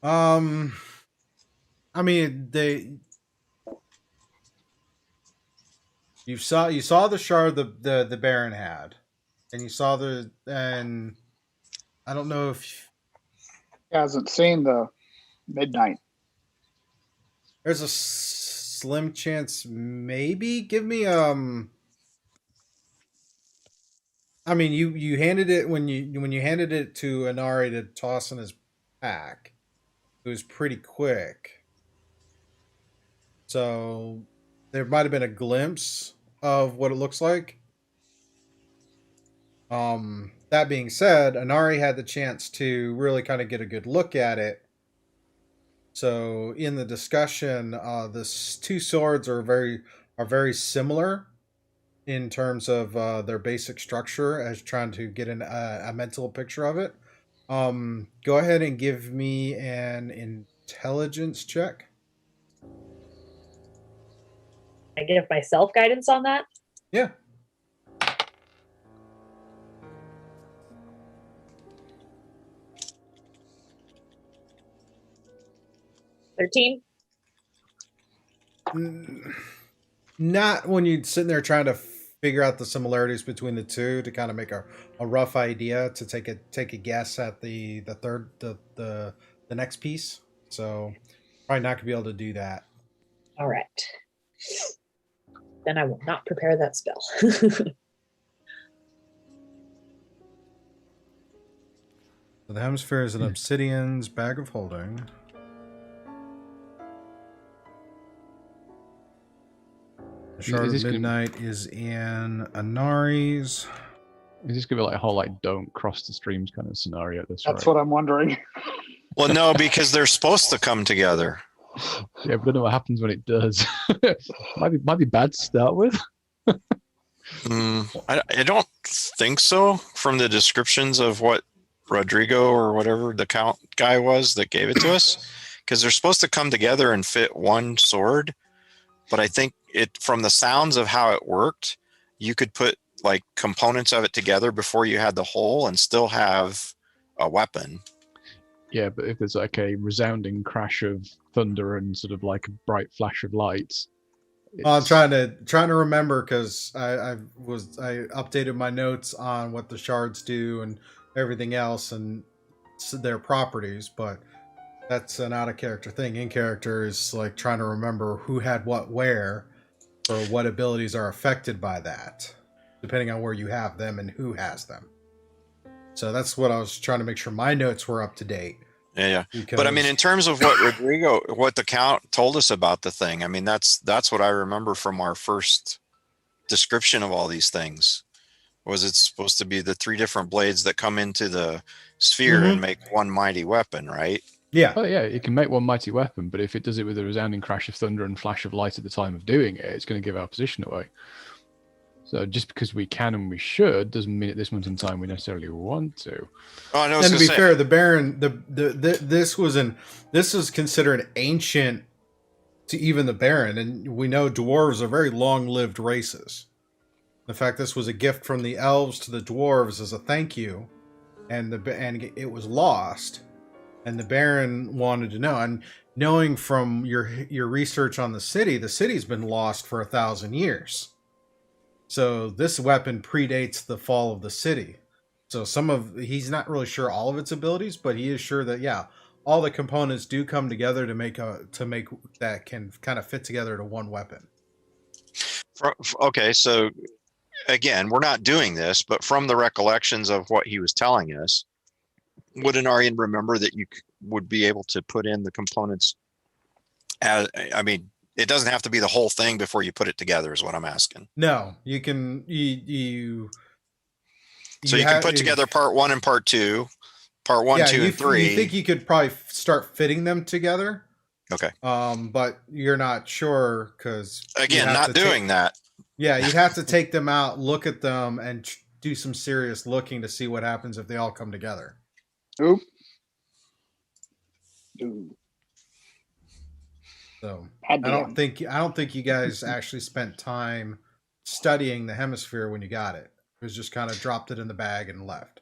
I mean, you saw the shard the Baron had, and you saw and I don't know if He hasn't seen the midnight. there's a slim chance. Maybe give me I mean, you handed it when you handed it to Anari to toss in his pack. It was pretty quick. So there might have been a glimpse of what it looks like. That being said, Anari had the chance to really kind of get a good look at it. So in the discussion, the two swords are very similar in terms of their basic structure, as trying to get a mental picture of it. Go ahead and give me an intelligence check. I give myself guidance on that. Yeah. $13. Not when you're sitting there trying to figure out the similarities between the two to kind of make a rough idea to take a guess at the third the next piece. So probably not gonna be able to do that. All right. Then I will not prepare that spell. So the hemisphere is an obsidian's bag of holding. The shard of midnight is in Anari's. Is this gonna be like a whole like don't cross the streams kind of scenario at this That's right? what I'm wondering. Well, no, because they're supposed to come together. Yeah, but I don't know what happens when it does. might be bad to start with. I don't think so from the descriptions of what Rodrigo or whatever the count guy was that gave it to us, because they're supposed to come together and fit one sword. But I think from the sounds of how it worked, you could put like components of it together before you had the whole and still have a weapon. Yeah, but if there's like a resounding crash of thunder and sort of like a bright flash of lights. I'm trying to remember, because I updated my notes on what the shards do and everything else and their properties, but that's an out of character thing. In character is like trying to remember who had what where, or what abilities are affected by that, depending on where you have them and who has them. So that's what I was trying to make sure my notes were up to date. Yeah. Because, But I mean, in terms of what Rodrigo, what the count told us about the thing, I mean, that's what I remember from our first description of all these things. Was it's supposed to be the 3 different blades that come into the sphere and make one mighty weapon, right? yeah. Oh yeah, it can make one mighty weapon, but if it does it with a resounding crash of thunder and flash of light at the time of doing it, it's going to give our position away. So just because we can and we should doesn't mean at this moment in time we necessarily want to. Oh, I know. And to be fair, the Baron, this is considered ancient to even the Baron, and we know dwarves are very long-lived races. The fact this was a gift from the elves to the dwarves as a thank you, and it was lost, and the Baron wanted to know. And knowing from your research on the city's been lost for 1,000 years. So this weapon predates the fall of the city. So he's not really sure all of its abilities, but he is sure that all the components do come together to make that can kind of fit together to one weapon. Okay, so again, we're not doing this, but from the recollections of what he was telling us, would Anarion remember that you would be able to put in the components? I mean, it doesn't have to be the whole thing before you put it together, is what I'm asking. No, you can So you can put together part 1 and part 2, part 1, 2, and 3. You think you could probably start fitting them together? Okay. But you're not sure because again, not doing that. Yeah, you'd have to take them out, look at them, and do some serious looking to see what happens if they all come together. Oop. So I don't think you guys actually spent time studying the hemisphere when you got it. It was just kind of dropped it in the bag and left.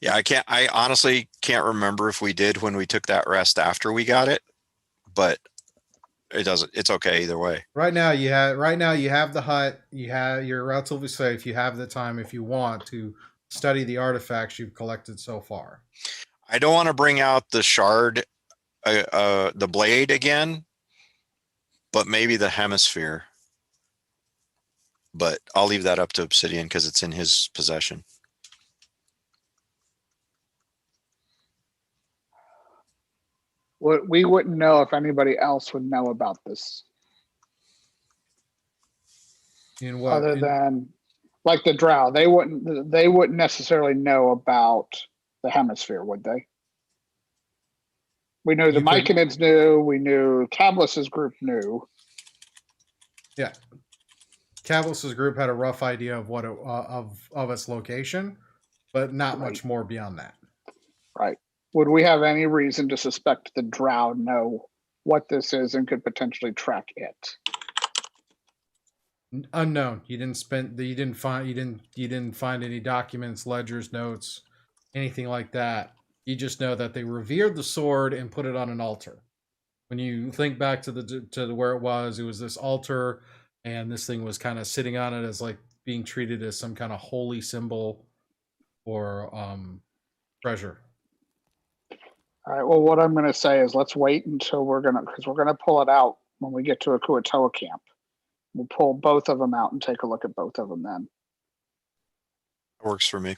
Yeah, I honestly can't remember if we did when we took that rest after we got it, but it's okay either way. Right now you have the hut, you're relatively safe. You have the time if you want to study the artifacts you've collected so far. I don't want to bring out the shard, the blade again, but maybe the hemisphere. But I'll leave that up to Obsidian because it's in his possession. We wouldn't know if anybody else would know about this. In what? Other than like the Drow, they wouldn't necessarily know about the hemisphere, would they? We knew the Myconids knew. We knew Cavlus's group knew. Yeah, Cavlus's group had a rough idea of what of its location, but not much more beyond that. Right. Would we have any reason to suspect the Drow know what this is and could potentially track it? Unknown. You didn't find any documents, ledgers, notes, anything like that. You just know that they revered the sword and put it on an altar. When you think back to where it was this altar, and this thing was kind of sitting on it as like being treated as some kind of holy symbol or treasure. All right. Well, what I'm going to say is let's wait until we're going to pull it out when we get to a Kuatoa camp. We'll pull both of them out and take a look at both of them then. Works for me.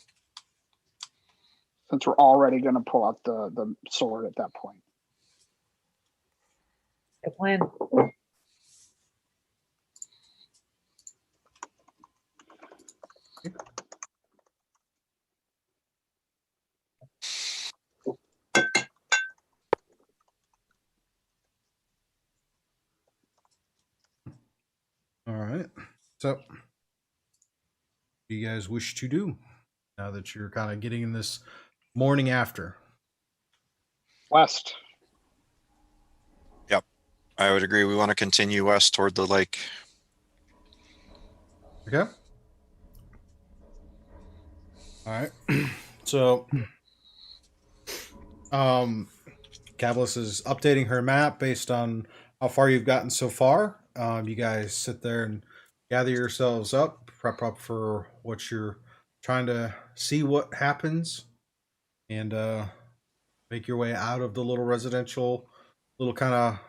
Since we're already going to pull out the sword at that point. Good plan. All right. So, what do you guys wish to do now that you're kind of getting in this morning after? West. Yep. I would agree. We want to continue west toward the lake. Okay. All right. So, Cavlus is updating her map based on how far you've gotten so far. You guys sit there and gather yourselves up, prep up for what you're trying to see what happens, and make your way out of the little residential, little kind of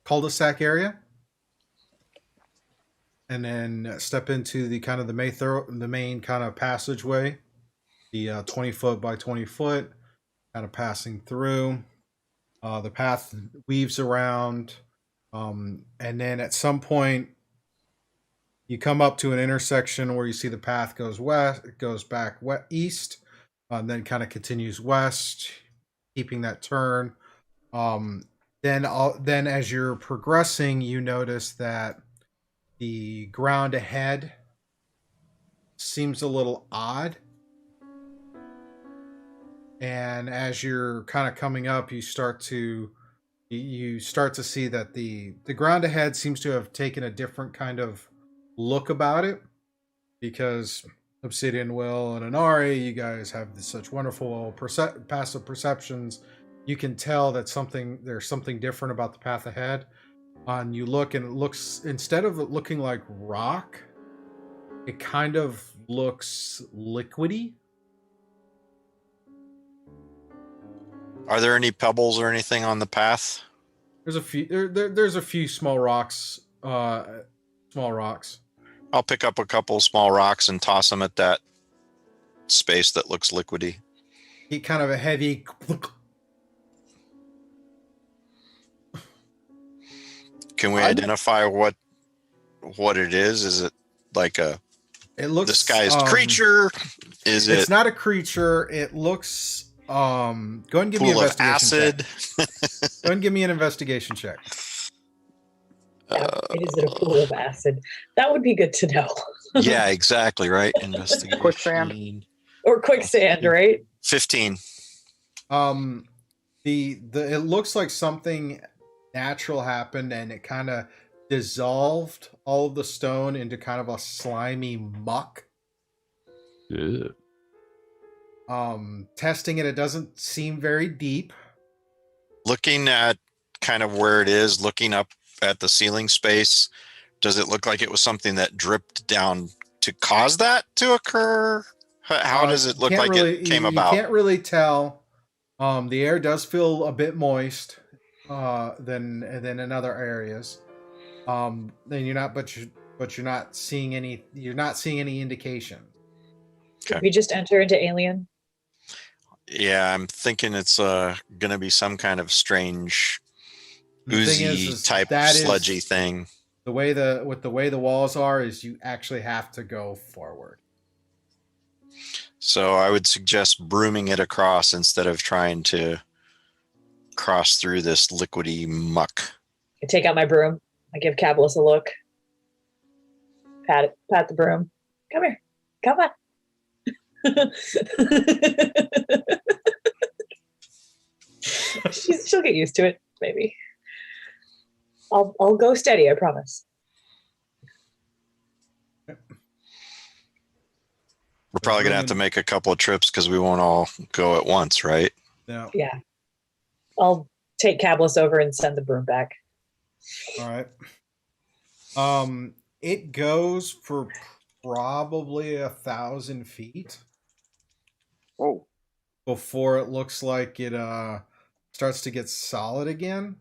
cul-de-sac area, and then step into the kind of the main kind of passageway, the 20 foot by 20 foot, kind of passing through. The path weaves around. And then at some point you come up to an intersection where you see the path goes west, it goes back east, and then kind of continues west, keeping that turn. then as you're progressing, you notice that the ground ahead seems a little odd. And as you're kind of coming up, you start to see that the ground ahead seems to have taken a different kind of look about it, because Obsidian, Will, and Anari, you guys have such wonderful passive perceptions. You can tell that there's something different about the path ahead. And you look, and it looks, instead of it looking like rock, it kind of looks liquidy. Are there any pebbles or anything on the path? There's a few. There's a few small rocks. Small rocks. I'll pick up a couple small rocks and toss them at that space that looks liquidy. Get kind of a heavy. Can we identify what it is? Is it like a disguised creature? Is it? It's not a creature. It looks. Go ahead and give me an Pool of investigation acid. check. Go ahead and give me an investigation check. Is it a pool of acid? That would be good to know. Yeah, exactly. Right. Investigation. Quicksand. Or quicksand, right? 15. It looks like something natural happened, and it kind of dissolved all of the stone into kind of a slimy muck. Yeah. Testing it doesn't seem very deep. Looking at kind of where it is, looking up at the ceiling space, does it look like it was something that dripped down to cause that to occur? How does it look like it came about? You can't really tell. The air does feel a bit moist than in other areas. Then you're not seeing any indication. Did we just enter into Alien? Yeah, I'm thinking it's gonna be some kind of strange oozy type sludgy thing. The way the walls are is you actually have to go forward. So I would suggest brooming it across instead of trying to cross through this liquidy muck. I take out my broom. I give Cabalus a look. Pat the broom. Come here. Come on. She'll get used to it, maybe. I'll go steady, I promise. We're probably gonna have to make a couple of trips because we won't all go at once, right? No. Yeah. I'll take Cabalus over and send the broom back. All right. It goes for probably 1,000 feet. Oh. Before it looks like it starts to get solid again.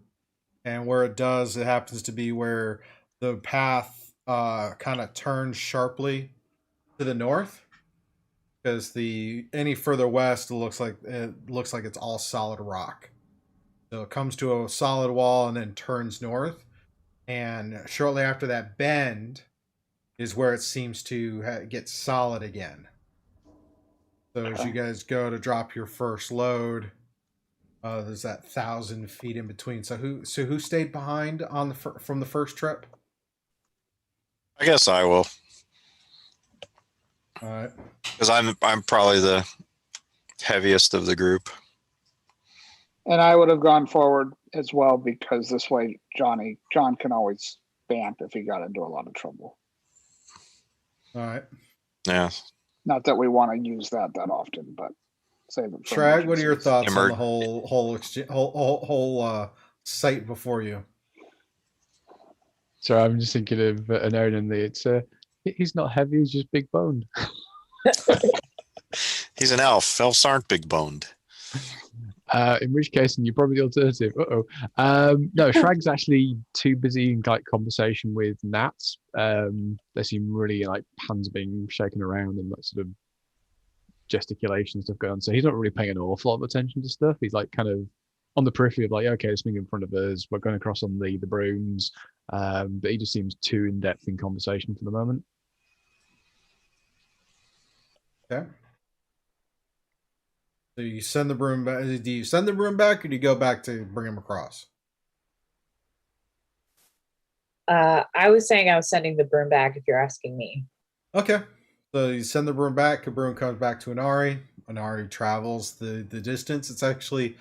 And where it does, it happens to be where the path kind of turns sharply to the north. Because any further west, it looks like it's all solid rock. So it comes to a solid wall and then turns north. And shortly after that bend is where it seems to get solid again. So as you guys go to drop your first load, there's that 1,000 feet in between. So who stayed behind on from the first trip? I guess I will. All right. Because I'm probably the heaviest of the group. And I would have gone forward as well, because this way John can always vamp if he got into a lot of trouble. All right. Yeah. Not that we want to use that often, but save it for Shrag, what are your thoughts on the whole site before you? So I'm just thinking of Anarion. He's not heavy; he's just big boned. He's an elf. Elves aren't big boned. In which case, and you're probably the alternative. No, Shrag's actually too busy in conversation with gnats. They seem really hands being shaken around and sort of gesticulation stuff going on. So he's not really paying an awful lot of attention to stuff. He's kind of on the periphery of okay, this thing in front of us. We're going across on the brooms. But he just seems too in depth in conversation for the moment. Okay. So you send the broom back. Do you send the broom back, or do you go back to bring him across? I was saying I was sending the broom back if you're asking me. Okay. So you send the broom back. The broom comes back to Anari. Anari travels the distance. It's actually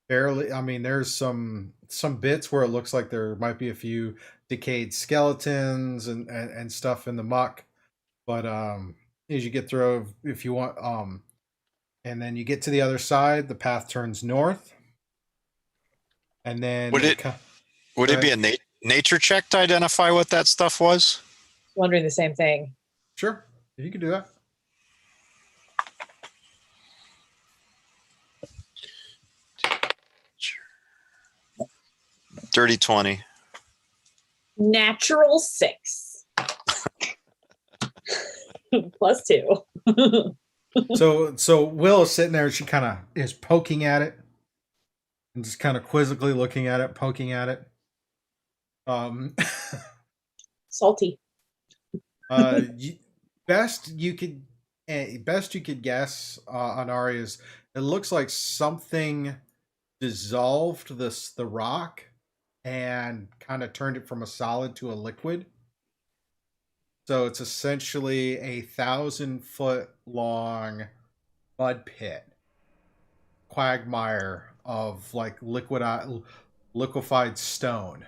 fairly. I mean, there's some bits where it looks like there might be a few decayed skeletons and stuff in the muck. But as you get through, if you want, and then you get to the other side, the path turns north. And then Would it be a nature check to identify what that stuff was? Wondering the same thing. Sure, you can do that. Dirty 20. Natural 6. +2. So Will is sitting there and she kind of is poking at it and just kind of quizzically looking at it, poking at it. Salty. Best you could guess on Ari is it looks like something dissolved the rock and kind of turned it from a solid to a liquid. So it's essentially a 1,000-foot long mud pit, quagmire of like liquefied stone.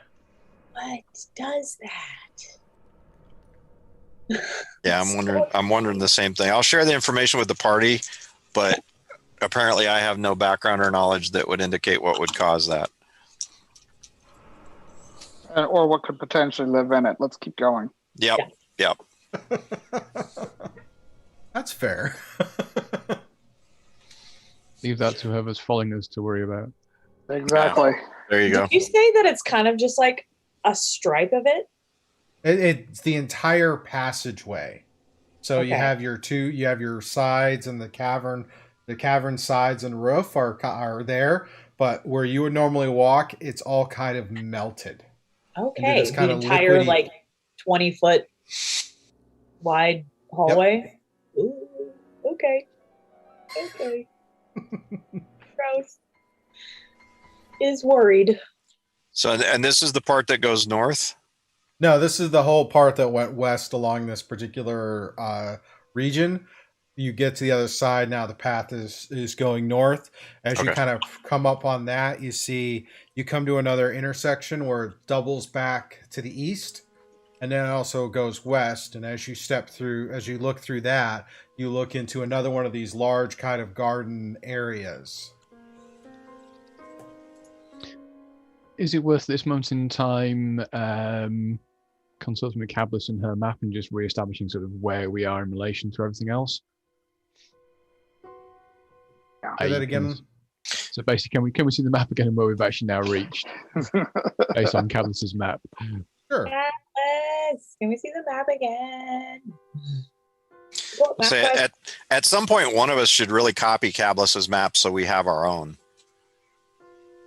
What does that? Yeah, I'm wondering the same thing. I'll share the information with the party, but apparently I have no background or knowledge that would indicate what would cause that. Or what could potentially live in it. Let's keep going. Yep. Yeah. Yep. That's fair. Leave that to whoever's following us to worry about. Exactly. There you go. Did you say that it's kind of just like a stripe of it? It's the entire passageway. So Okay. you have your sides and the cavern sides and roof are there, but where you would normally walk, it's all kind of melted. Okay. this kind The of entire liquidy- like 20-foot wide hallway. Ooh, okay. Okay. Gross. Is worried. So, and this is the part that goes north? No, this is the whole part that went west along this particular region. You get to the other side now. The path is going north. As you Okay. kind of come up on that, you come to another intersection where it doubles back to the east, and then it also goes west. And as you look through that, you look into another one of these large kind of garden areas. Is it worth this moment in time consulting with Cablis and her map and just re-establishing sort of where we are in relation to everything else? Say that again. So basically, can we see the map again and where we've actually now reached based on Cablis's map? Sure. Yes. Can we see the map again? Well, map So quest. at some point, one of us should really copy Cablis's map so we have our own.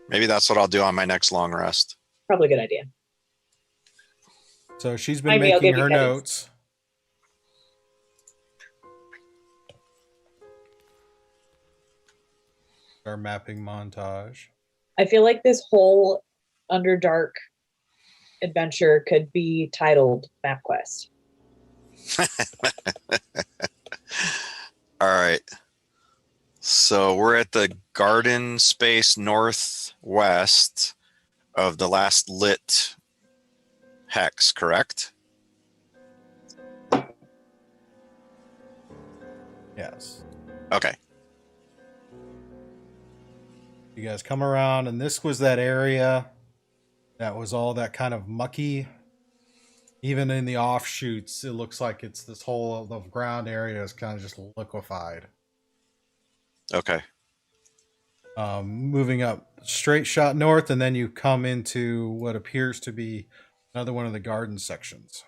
Maybe that's what I'll do on my next long rest. Probably a good idea. So she's been Maybe I'll making give you her Kevin's. notes. Our mapping montage. I feel like this whole Underdark adventure could be titled Map Quest. All right. So we're at the garden space northwest of the last lit hex, correct? Yes. Okay. You guys come around, and this was that area that was all that kind of mucky. Even in the offshoots, it looks like it's this whole of ground area is kind of just liquefied. Okay. Moving up straight shot north, and then you come into what appears to be another one of the garden sections.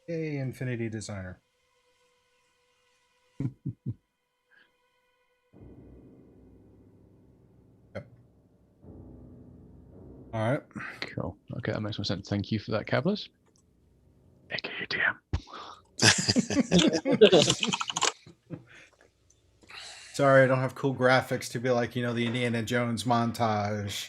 Yay, Infinity Designer. Yep. All right. Cool. Okay, that makes more sense. Thank you for that, Cablis. AKA DM. Sorry, I don't have cool graphics to be like, the Indiana Jones montage.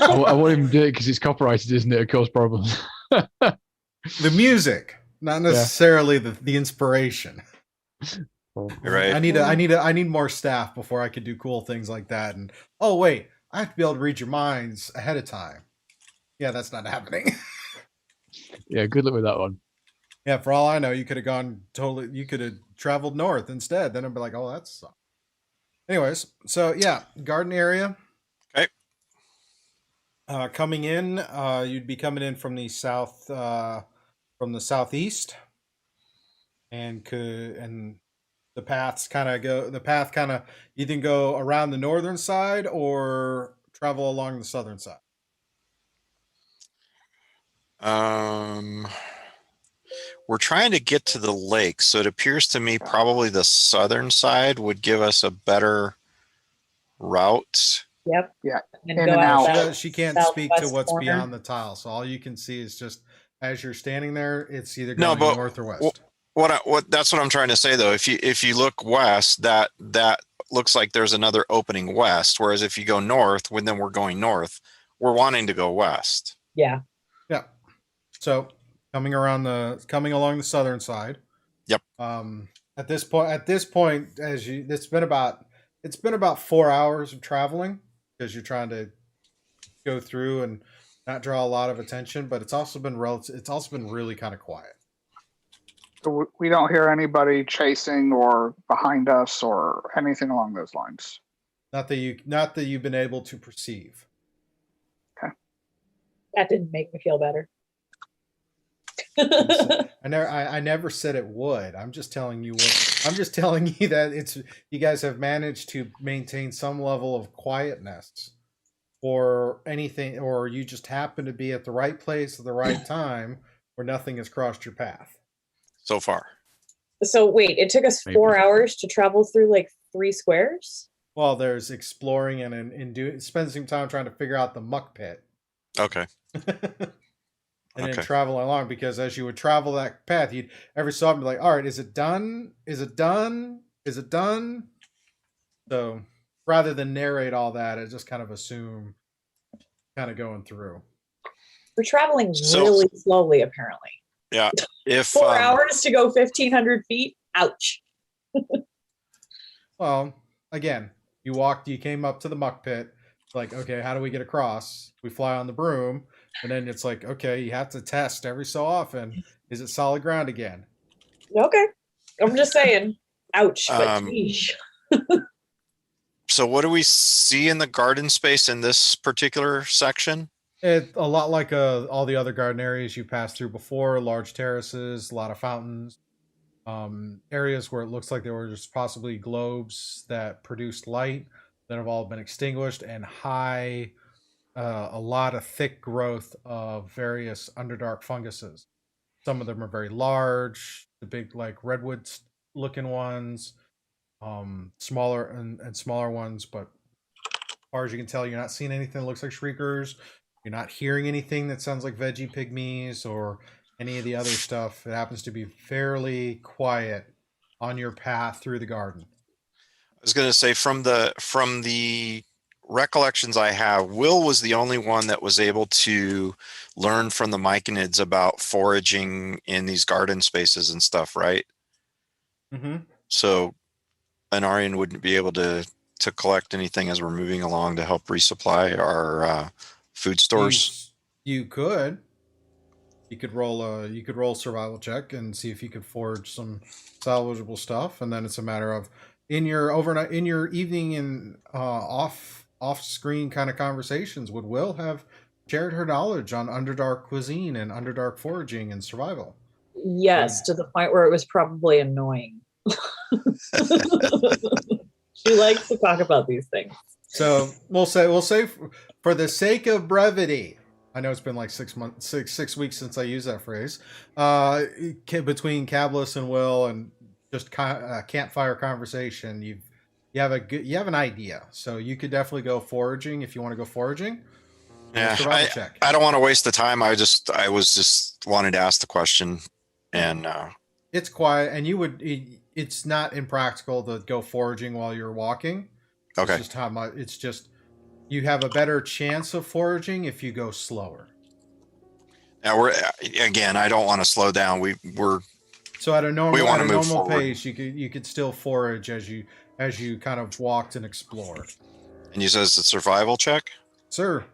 I won't even do it because it's copyrighted, isn't it? It cause problems. The music, not necessarily the inspiration. You're right. I need more staff before I could do cool things like that. And oh wait, I have to be able to read your minds ahead of time. Yeah, that's not happening. Yeah, good luck with that one. Yeah, for all I know, you could have gone totally. You could have traveled north instead. Then I'd be like, oh, that sucks. Anyways, so yeah, garden area. Okay. Coming in, you'd be coming in from the south, from the southeast, and the path kind of you can go around the northern side or travel along the southern side. We're trying to get to the lake, so it appears to me probably the southern side would give us a better route. Yep. Yeah. And In go and out out. that She can't speak to southwest what's corner. beyond the tile, so all you can see is just as you're standing there, it's either No, going but north or west. What that's what I'm trying to say though. If you look west, that looks like there's another opening west. Whereas if you go north, then we're going north. We're wanting to go west. Yeah. Yeah. So coming along the southern side. Yep. At this point, it's been about 4 hours of traveling because you're trying to go through and not draw a lot of attention, but it's also been really kind of quiet. So we don't hear anybody chasing or behind us or anything along those lines. Not that you've been able to perceive. That didn't make me feel better. I never said it would. I'm just telling you that you guys have managed to maintain some level of quietness or anything, or you just happen to be at the right place at the right time where nothing has crossed your path. So far. So wait, it took us 4 hours to travel through like 3 squares? Well, there's exploring and spend some time trying to figure out the muck pit. Okay. And then travel along, because as you would travel that path, you'd every so often be like, all right, is it done? Is it done? Is it done? So rather than narrate all that, I just kind of assume kind of going through. We're traveling really slowly, apparently. Yeah. If 4 hours to go 1,500 feet. Ouch. Well, again, you came up to the muck pit. Like, okay, how do we get across? We fly on the broom. And then it's like, okay, you have to test every so often. Is it solid ground again? Okay. I'm just saying. Ouch. But sheesh. So what do we see in the garden space in this particular section? It's a lot like all the other garden areas you passed through before. Large terraces, a lot of fountains. Areas where it looks like there were just possibly globes that produced light that have all been extinguished, and a lot of thick growth of various underdark funguses. Some of them are very large, the big like redwood looking ones, smaller and smaller ones, but as far as you can tell, you're not seeing anything that looks like shriekers. You're not hearing anything that sounds like veggie pygmies or any of the other stuff. It happens to be fairly quiet on your path through the garden. I was going to say from the recollections I have, Will was the only one that was able to learn from the myconids about foraging in these garden spaces and stuff, right? Mm-hmm. So Anarion wouldn't be able to collect anything as we're moving along to help resupply our food stores. You could roll a survival check and see if you could forage some salvageable stuff, and then it's a matter of in your evening and off-screen kind of conversations, would Will have shared her knowledge on Underdark cuisine and Underdark foraging and survival? Yes, to the point where it was probably annoying. She likes to talk about these things. So we'll say for the sake of brevity, I know it's been like 6 weeks since I used that phrase, between Cablis and Will and just campfire conversation, you have an idea. So you could definitely go foraging if you want to go foraging. Yeah, I don't want to waste the time. I was just wanted to ask the question, and It's quiet, and it's not impractical to go foraging while you're walking. Okay. It's just how much. It's just you have a better chance of foraging if you go slower. Now I don't want to slow down. We're So at a We wanna move normal forward. pace, you could still forage as you kind of walked and explored. and you said it's a survival check. Sir,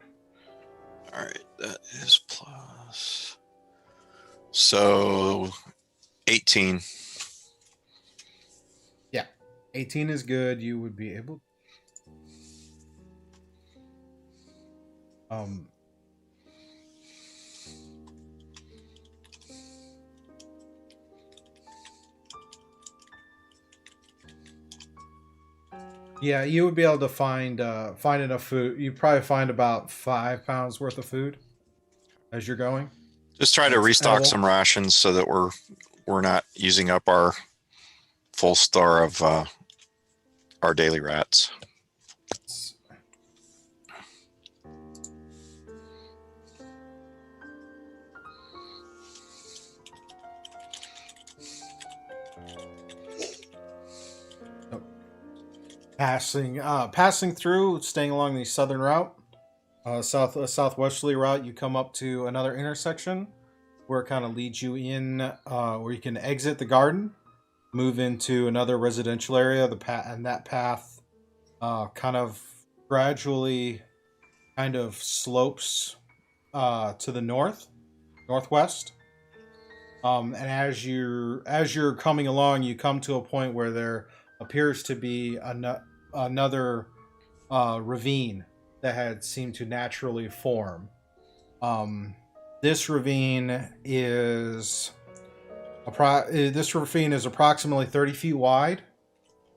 All right, that is plus. So 18. 18 is good. You would be able. Yeah, you would be able to find enough food. You'd probably find about 5 pounds worth of food as you're going. Just try to That's restock edible. some rations so that we're not using up our full store of our daily rats. Passing through, staying along the southern route, southwesterly route, you come up to another intersection where it kind of leads you in, where you can exit the garden, move into another residential area. And that path kind of gradually kind of slopes to the northwest. And as you're coming along, you come to a point where there appears to be another ravine that had seemed to naturally form. This ravine is approximately 30 feet wide.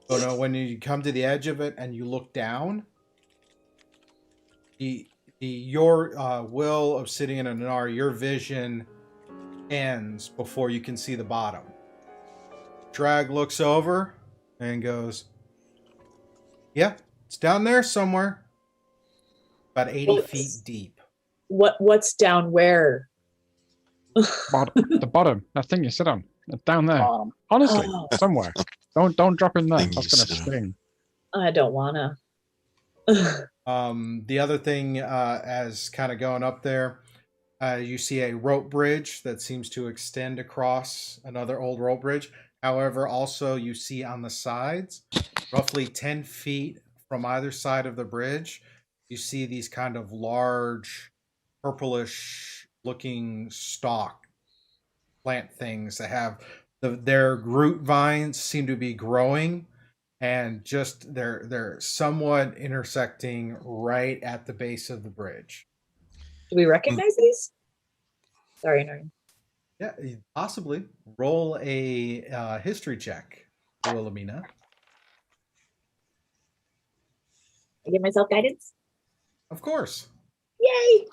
But when you come to the edge of it and you look down, your Will, Obsidian, and Anarion, your vision ends before you can see the bottom. Drag looks over and goes, "Yeah, it's down there somewhere, about 80 feet deep." What's down where? The bottom. That thing you sit on. Down there. Honestly, Oh. somewhere. Don't drop in there. Thing That's you gonna sit on. sting. I don't wanna. The other thing, as kind of going up there, you see a rope bridge that seems to extend across another old rope bridge. However, also you see on the sides, roughly 10 feet from either side of the bridge, you see these kind of large, purplish looking stalk plant things that have their root vines seem to be growing, and just they're somewhat intersecting right at the base of the bridge. Do we recognize these? Sorry, no. Yeah, possibly. Roll a history check, Willhelminia. I give myself guidance. Of course. Yay!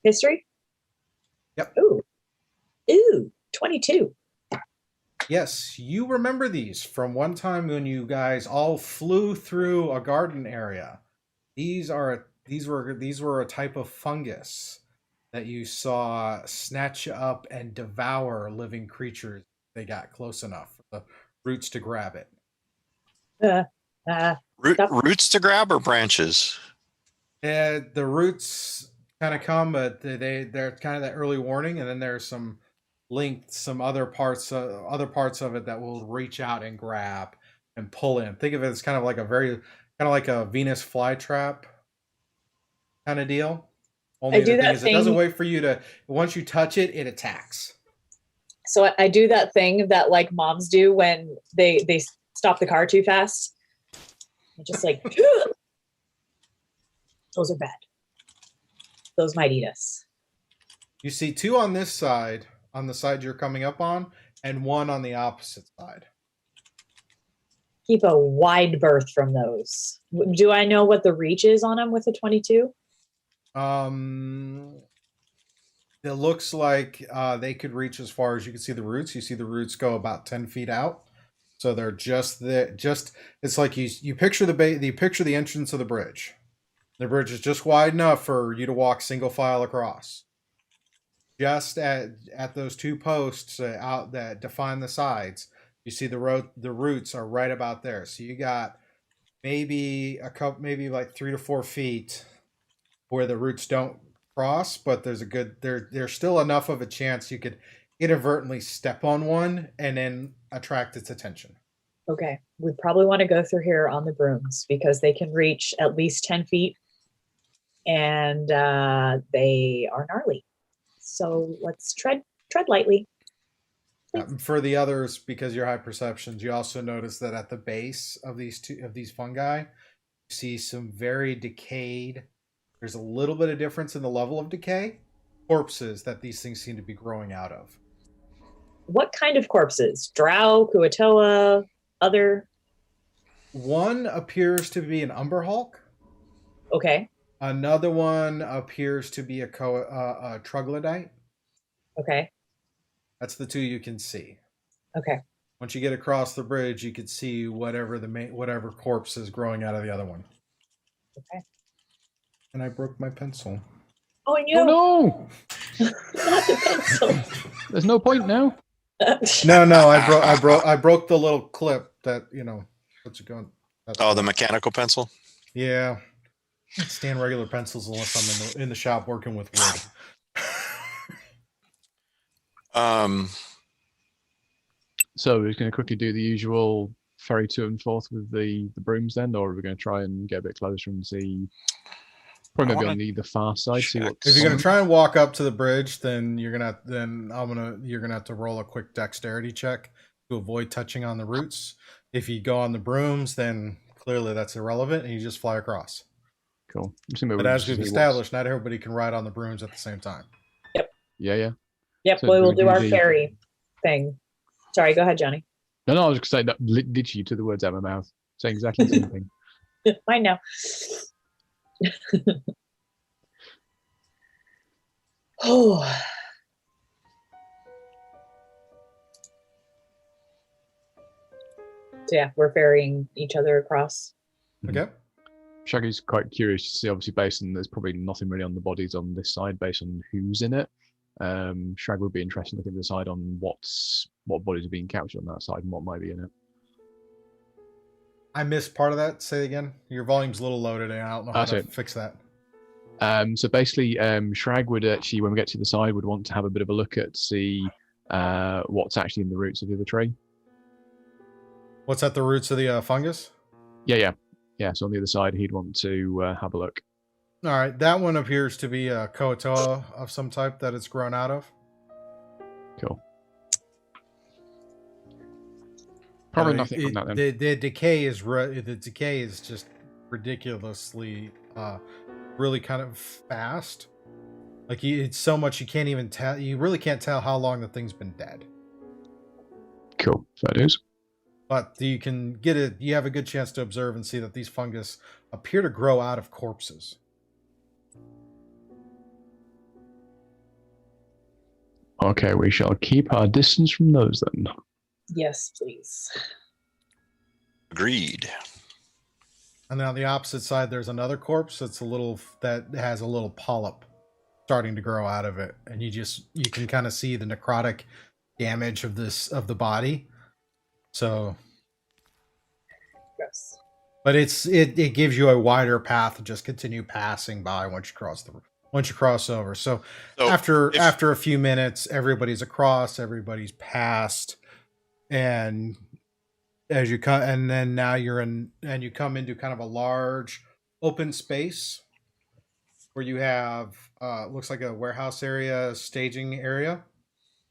History? Yep. Ooh, 22. Yes, you remember these from one time when you guys all flew through a garden area. These were a type of fungus that you saw snatch up and devour living creatures. They got close enough for the roots to grab it. Roots to grab or branches? The roots kind of come, but they're kind of that early warning, and then there's some other parts of it that will reach out and grab and pull in. Think of it as kind of like a Venus flytrap kind of deal. Only the thing is, it doesn't wait for you to. Once you touch it, it attacks. So I do that thing that like moms do when they stop the car too fast. They're just like, those are bad. Those might eat us. You see 2 on this side, on the side you're coming up on, and 1 on the opposite side. Keep a wide berth from those. Do I know what the reach is on them with a 22? It looks like they could reach as far as you can see the roots. You see the roots go about 10 feet out. So they're it's like you picture the entrance of the bridge. The bridge is just wide enough for you to walk single file across. just at those two posts out that define the sides, you see the roots are right about there. So you got maybe like 3 to 4 feet where the roots don't cross, but there's still enough of a chance you could inadvertently step on one and then attract its attention. Okay, we probably want to go through here on the brooms because they can reach at least 10 feet and they are gnarly. So let's tread lightly. For the others, because you're high perceptions, you also notice that at the base of these fungi, you see some very decayed. There's a little bit of difference in the level of decay. Corpses that these things seem to be growing out of. What kind of corpses? Drow, Kuatoa, other? One appears to be an Umber Hulk. Okay. Another one appears to be a troglodyte. Okay. That's the two you can see. Okay. Once you get across the bridge, you can see whatever corpse is growing out of the other one. Okay. And I broke my pencil. Oh, and you. Oh no! Not the pencil. There's no point now. No, I broke the little clip that what's it going. The mechanical pencil. Yeah, I can't stand regular pencils unless I'm in the shop working with wood. So we're going to quickly do the usual ferry to and forth with the brooms then, or are we going to try and get a bit closer and see? Probably maybe on the far side. See what. If you're going to try and walk up to the bridge, then you're gonna have to roll a quick dexterity check to avoid touching on the roots. If you go on the brooms, then clearly that's irrelevant, and you just fly across. Cool. But as we've established, not everybody can ride on the brooms at the same time. Yep. Yeah. Yep. So we will do our ferry thing. Sorry, go ahead, Johnny. No, I was going to say that literally to the words out of my mouth, saying exactly the same thing. Mine now. Oh. So yeah, we're ferrying each other across. Okay. Shaggy's quite curious to see, obviously, based on there's probably nothing really on the bodies on this side, based on who's in it. Shrag would be interested in looking at the side on what bodies are being captured on that side and what might be in it. I missed part of that. Say it again. Your volume's a little low today. I don't know how to fix that. So basically, Shrag would actually, when we get to the side, would want to have a bit of a look at see what's actually in the roots of the other tree. What's at the roots of the fungus? Yeah. So on the other side, he'd want to have a look. All right, that one appears to be a Koatoa of some type that it's grown out of. Cool. Probably nothing from that then. The decay is just ridiculously, really kind of fast. Like it's so much you can't even tell. You really can't tell how long the thing's been dead. Cool, that is. But you can get it. You have a good chance to observe and see that these fungus appear to grow out of corpses. Okay, we shall keep our distance from those then. Yes, please. Agreed. And then on the opposite side, there's another corpse that has a little polyp starting to grow out of it, and you can kind of see the necrotic damage of the body. So, yes. But it gives you a wider path to just continue passing by once you cross over. So after a few minutes, everybody's across, everybody's passed, and as you come, and then now you come into kind of a large open space where you have looks like a warehouse area, staging area,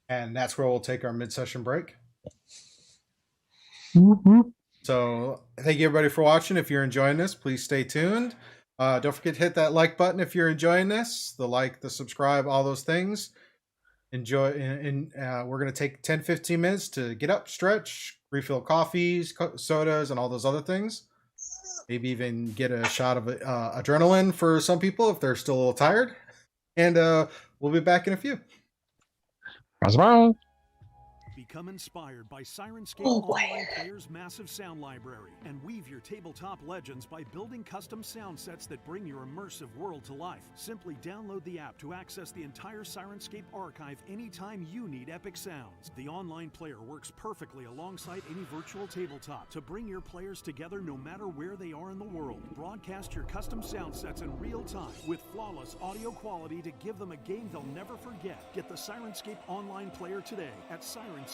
and that's where we'll take our mid-session break. Mm-hmm. So thank you everybody for watching. If you're enjoying this, please stay tuned. Don't forget to hit that like button if you're enjoying this, the subscribe, all those things. Enjoy, and we're going to take 10-15 minutes to get up, stretch, refill coffees, sodas, and all those other things. Maybe even get a shot of adrenaline for some people if they're still a little tired. And we'll be back in a few. Bye. Become inspired by Sirenscape Oh, boy. Online Player's massive sound library and weave your tabletop legends by building custom sound sets that bring your immersive world to life. Simply download the app to access the entire Sirenscape archive anytime you need epic sounds. The online player works perfectly alongside any virtual tabletop to bring your players together no matter where they are in the world. Broadcast your custom sound sets in real time with flawless audio quality to give them a game they'll never forget. Get the Sirenscape Online Player today at Sirenscape.com.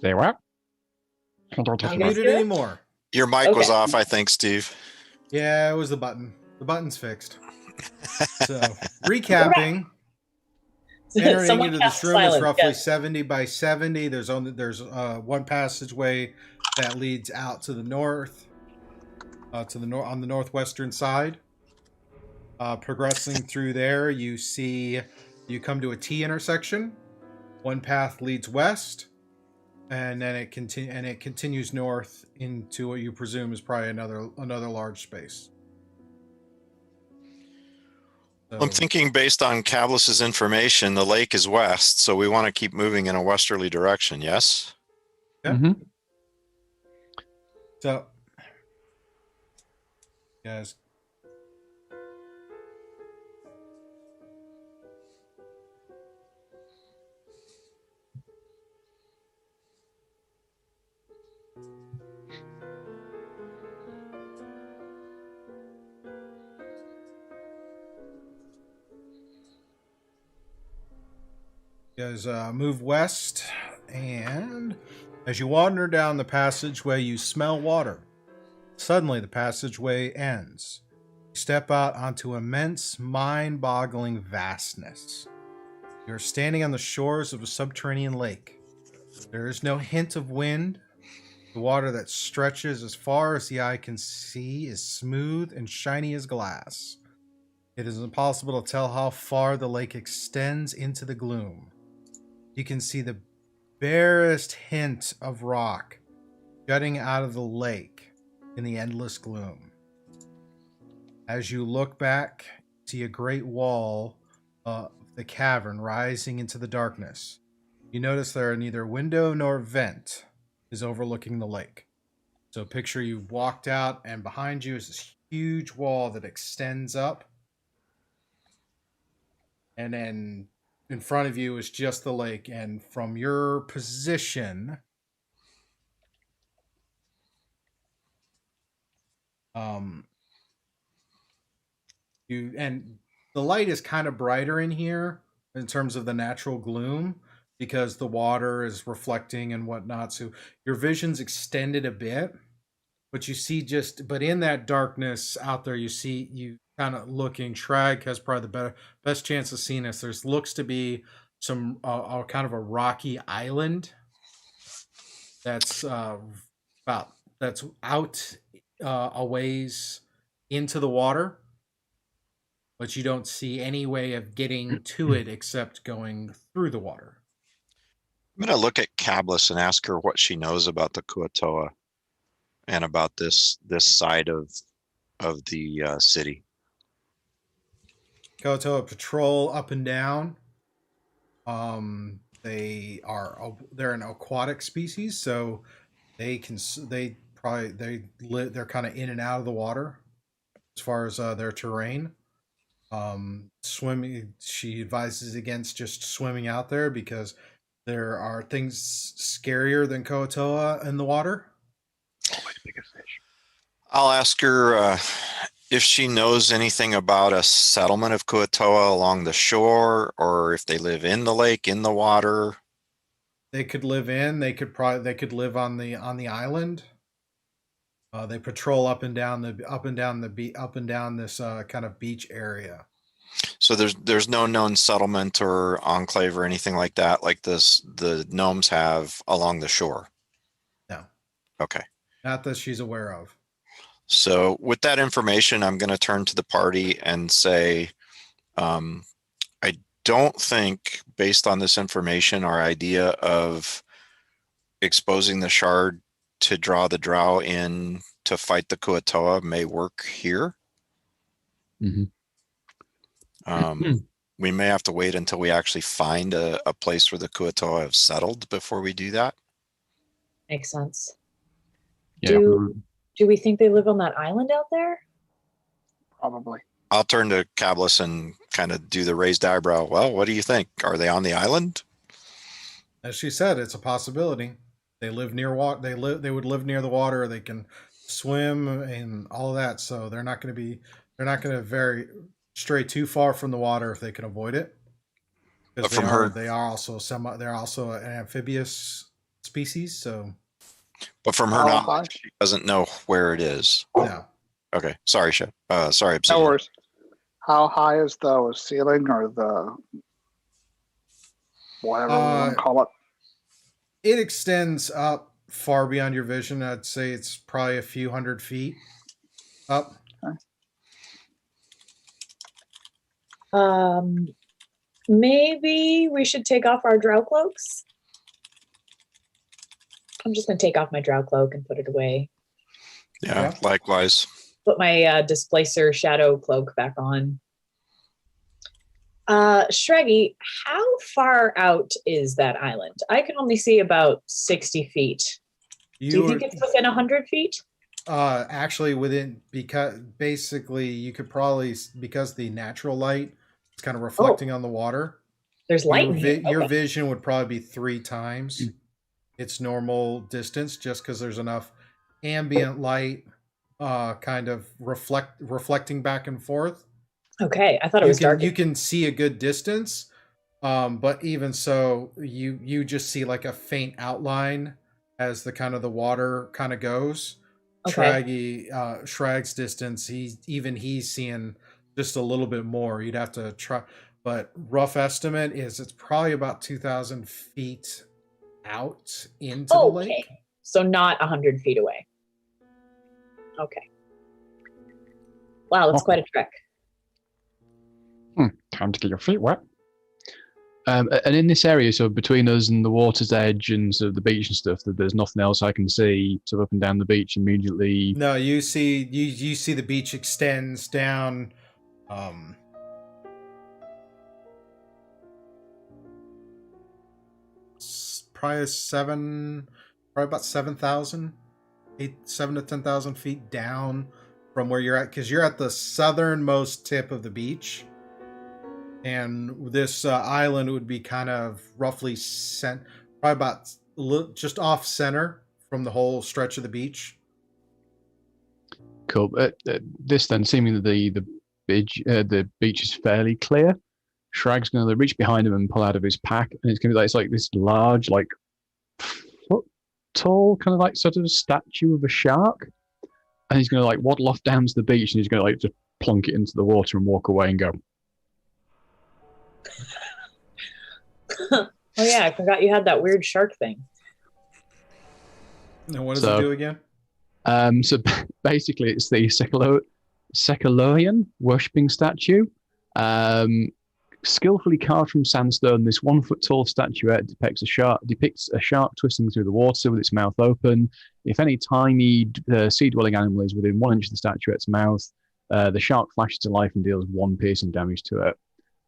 There we are. Not guys muted do it? anymore. Your mic was Okay. off, I think, Steve. Yeah, it was the button. The button's fixed. So, recapping. Entering Someone into cast this room is silence, roughly yes. 70 by 70. There's one passageway that leads out to the north, on the northwestern side. Progressing through there, you come to a T intersection. One path leads west, and then it continues north into what you presume is probably another large space. So, I'm thinking based on Cavlus's information, the lake is west, so we want to keep moving in a westerly direction, yes? yeah. Mm-hmm. So, guys. You guys move west, and as you wander down the passageway, you smell water. Suddenly, the passageway ends. You step out onto immense, mind-boggling vastness. You are standing on the shores of a subterranean lake. There is no hint of wind. The water that stretches as far as the eye can see is smooth and shiny as glass. It is impossible to tell how far the lake extends into the gloom. You can see the barest hint of rock jutting out of the lake in the endless gloom. As you look back, you see a great wall of the cavern rising into the darkness. You notice there are neither window nor vent is overlooking the lake. So picture you've walked out, and behind you is this huge wall that extends up. And then in front of you is just the lake, and from your position, the light is kind of brighter in here in terms of the natural gloom because the water is reflecting and whatnot. So your vision's extended a bit, but but in that darkness out there, you kind of looking. Shrag has probably the best chance of seeing this. There's looks to be some kind of a rocky island that's that's out a ways into the water, but you don't see any way of getting to it except going through the water. I'm going to look at Cavlus and ask her what she knows about the Kuatoa and about this side of the city. Kotoa patrol up and down. They're an aquatic species, so they're kind of in and out of the water as far as their terrain. Swimming, she advises against just swimming out there because there are things scarier than Koatoa in the water. Always bigger fish. I'll ask her if she knows anything about a settlement of Kuatoa along the shore, or if they live in the lake, in the water. They could live live on the island. They patrol up and down this kind of beach area. So there's no known settlement or enclave or anything like that, like the gnomes have along the shore. No. Okay. Not that she's aware of. So with that information, I'm going to turn to the party and say, I don't think, based on this information, our idea of exposing the shard to draw the Drow in to fight the Kuatoa may work here. Mm-hmm. We may have to wait until we actually find a place where the Kuatoa have settled before we do that. Makes sense. Yeah. Do we think they live on that island out there? Probably. I'll turn to Cavlus and kind of do the raised eyebrow. Well, what do you think? Are they on the island? As she said, it's a possibility. They live near water. They would live near the water. They can swim and all of that. So they're not going to stray too far from the water if they can avoid it. Because they're also an amphibious species, so But from her How knowledge, high? she doesn't know where it is. no. Okay, sorry, Shep. Sorry, No Obsidian. worries. How high is the ceiling or the whatever we want to call it? It extends up far beyond your vision. I'd say it's probably a few 100 feet up. Maybe we should take off our drow cloaks. I'm just gonna take off my drow cloak and put it away. Yeah, likewise. Put my displacer shadow cloak back on. Shraggy, how far out is that island? I can only see about 60 feet. Do you think it's within 100 feet? Actually, within, because basically you could probably, because the natural light is kind of reflecting on the water. There's light Your, in here. your Okay. vision would probably be 3 times its normal distance, just because there's enough ambient light, kind of reflecting back and forth. Okay, I thought it was dark. You can see a good distance, but even so, you just see like a faint outline as the kind of the water kind of goes. Okay. Shrag's distance, he's seeing just a little bit more. You'd have to try, but rough estimate is it's probably about 2,000 feet out into the lake. So not 100 feet away. Okay. Wow, that's quite a trek. Time to get your feet wet. And in this area, so between us and the water's edge and sort of the beach and stuff, that there's nothing else I can see sort of up and down the beach immediately. No, you see the beach extends down. Probably about 7,000, 7 to 10,000 feet down from where you're at, because you're at the southernmost tip of the beach. And this island would be kind of roughly probably about just off center from the whole stretch of the beach. Cool. This then, seeming the beach is fairly clear. Shrag's going to reach behind him and pull out of his pack, and it's going to be like, it's like this large, like foot tall, kind of like sort of statue of a shark, and he's going to like waddle off down to the beach, and he's going to like just plunk it into the water and walk away and go. Oh yeah, I forgot you had that weird shark thing. And what does it do again? So basically, it's the Sekalorian worshipping statue. Skillfully carved from sandstone, this 1 foot tall statuette depicts a shark twisting through the water with its mouth open. If any tiny sea-dwelling animal is within 1 inch of the statuette's mouth, the shark flashes to life and deals 1 piercing damage to it.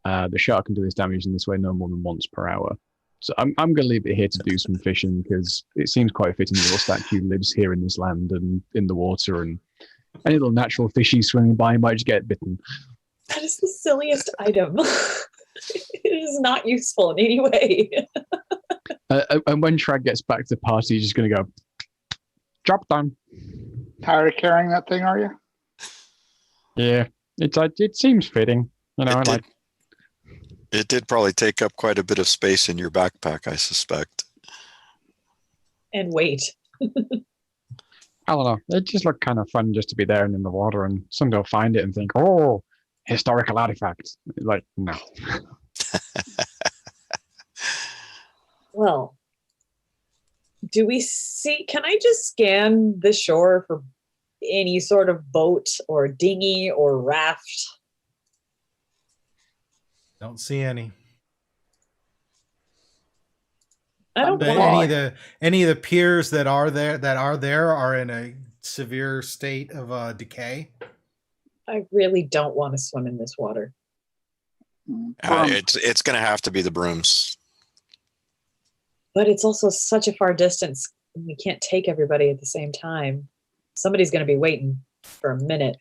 The shark can do this damage in this way no more than once per hour. So I'm going to leave it here to do some fishing, because it seems quite fitting the little statue lives here in this land and in the water, and any little natural fishies swimming by might just get bitten. That is the silliest item. It is not useful in any way. And when Shrag gets back to the party, he's just going to go, job done. Tired of carrying that thing, are you? Yeah, it seems fitting. You know, It did probably take up quite a bit of space in your backpack, I suspect. And weight. I don't know. It just looked kind of fun just to be there and in the water, and someday I'll find it and think, oh, historical artifacts. Like, no. Well, do we see? Can I just scan the shore for any sort of boat or dinghy or raft? Don't see any. I don't Any of the piers that are there are in a severe state of decay. I really don't want to swim in this water. It's going to have to be the brooms. But it's also such a far distance. We can't take everybody at the same time. Somebody's going to be waiting for a minute.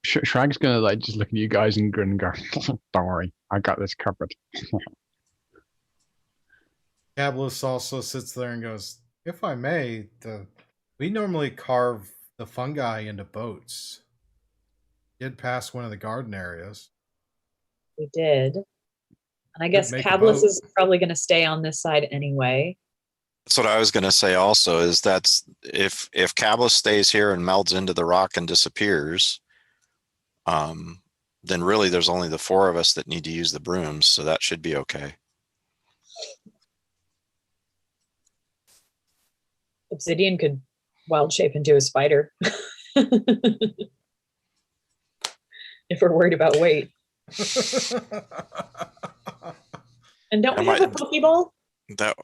Shrag's going to like just look at you guys and grin and go, don't worry, I got this covered. Cablis also sits there and goes, if I may, we normally carve the fungi into boats. Did pass one of the garden areas. We did. And I guess Cablis is probably going to stay on this side anyway. That's what I was going to say also, is that's if Cablis stays here and melds into the rock and disappears, then really there's only the 4 of us that need to use the brooms, so that should be okay. Obsidian could wild shape into a spider. If we're worried about weight. And don't we have a Pokeball? That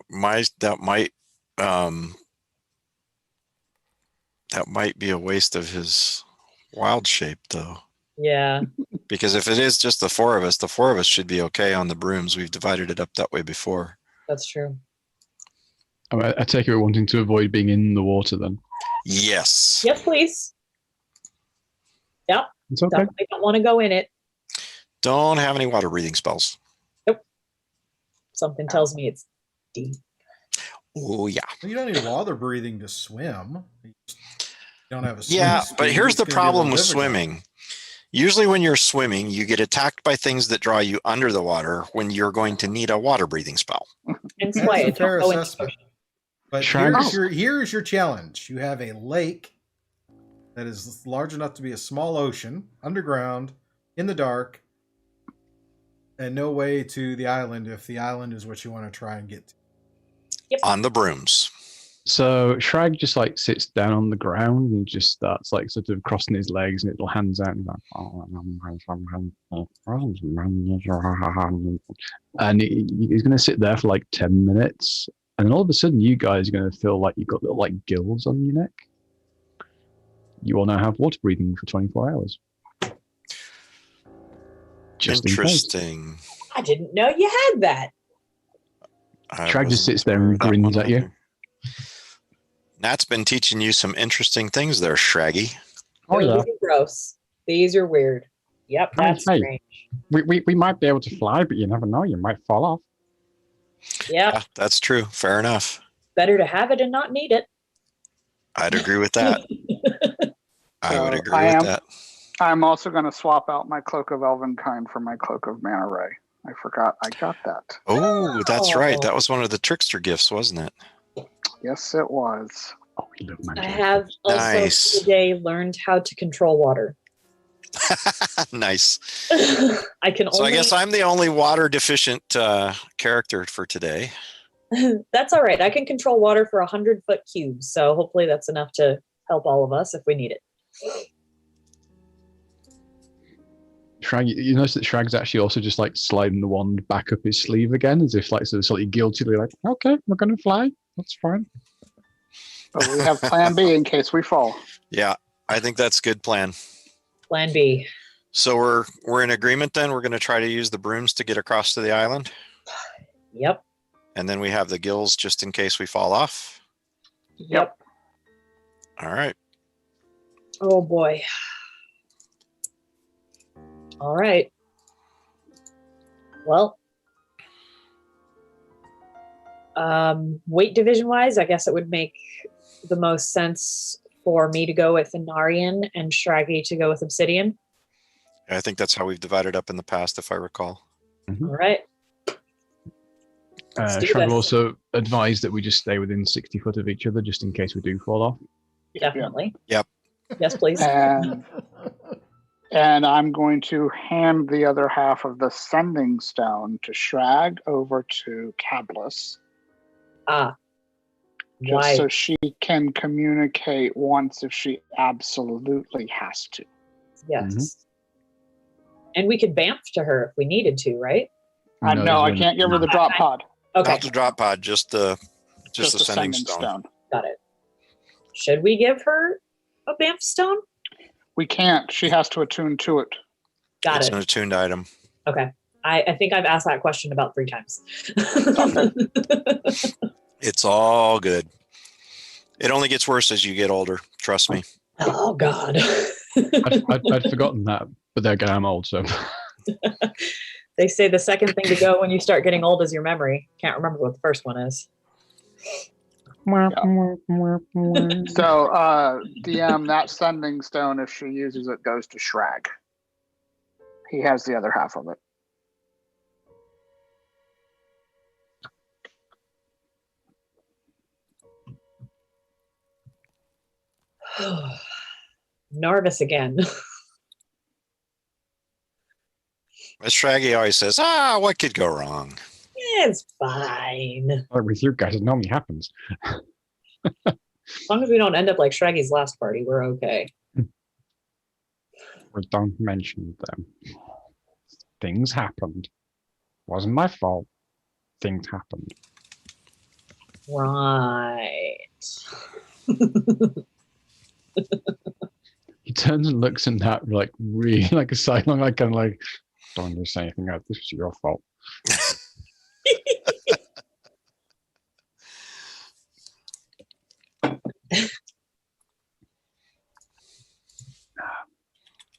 might be a waste of his wild shape, though. Yeah. Because if it is just the 4 of us should be okay on the brooms. We've divided it up that way before. That's true. I take it we're wanting to avoid being in the water then. Yes. Yes, please. Yep. It's okay. Definitely don't want to go in it. Don't have any water breathing spells. Nope. Something tells me it's deep. Oh, yeah. You don't need water breathing to swim. You don't have a swim Yeah, speed. but here's the It's gonna be problem able with to live or die. swimming. Usually when you're swimming, you get attacked by things that draw you under the water when you're going to need a water breathing spell. And That's sway a it. fair Don't go into the assessment. ocean. But Shards. here's your challenge. You have a lake that is large enough to be a small ocean, underground, in the dark, and no way to the island if the island is what you want to try and get to. Yep. On the brooms. So Shrag just like sits down on the ground and just starts like sort of crossing his legs and little hands out and he's going to sit there for like 10 minutes and then all of a sudden you guys are going to feel like you've got little like gills on your neck. You will now have water breathing for 24 hours. Just in case. Interesting. I didn't know you had that. Shrag just sits there and grins at you. Nat's been teaching you some interesting things there, Shraggy. Oh, These yeah. are gross. These are weird. Yep, that's Hey. strange. We might be able to fly, but you never know. You might fall off. Yep. Yeah, that's true. Fair enough. Better to have it and not need it. I'd agree with that. I would agree I with am- that. I'm also going to swap out my Cloak of Elvenkind for my Cloak of Mana Ray. I forgot I got that. Oh, that's right. Oh. That was one of the trickster gifts, wasn't it? Yes, it was. Oh, you love I magic. have also Nice. today learned how to control water. Nice. I can So I only. guess I'm the only water deficient character for today. That's all right. I can control water for 100-foot cubes, so hopefully that's enough to help all of us if we need it. Shrag, you notice that Shrag's actually also just like sliding the wand back up his sleeve again, as if like sort of slightly guiltily, like, okay, we're gonna fly. That's fine. But we have Plan B in case we fall. Yeah, I think that's a good plan. Plan B. So we're in agreement then. We're going to try to use the brooms to get across to the island. Yep. And then we have the gills just in case we fall off. Yep. All right. Oh boy. All right. Well, weight division wise, I guess it would make the most sense for me to go with Anarion and Shraggy to go with Obsidian. I think that's how we've divided up in the past, if I recall. All right. Let's do Shrag this. also advised that we just stay within 60 foot of each other just in case we do fall off. Definitely. Yep. Yes, please. And I'm going to hand the other half of the sending stone to Shrag over to Cablis, Ah. just Why? so she can communicate once if she absolutely has to. Yes. And we could bamf to her if we needed to, right? I No, know I there's can't give her the drop pod. Okay. Not the drop pod, just the The sending stone. Got it. Should we give her a bamf stone? We can't. She has to attune to it. Got It's it. an attuned item. Okay. I think I've asked that question about 3 times. It's all good. It only gets worse as you get older. Trust me. Oh, God. I'd forgotten that, but then again, I'm old, so. They say the second thing to go when you start getting old is your memory. Can't remember what the first one is. So, DM, that sending stone, if she uses it, goes to Shrag. He has the other half of it. Nervous again. As Shraggy always says, what could go wrong? It's fine. Like with you guys, it normally happens. As long as we don't end up like Shraggy's last party, we're okay. Or don't mention them. Things happened. Wasn't my fault. Things happened. Right. He turns and looks in that like really like a sidelong, like kind of like, don't want to say anything else. This was your fault.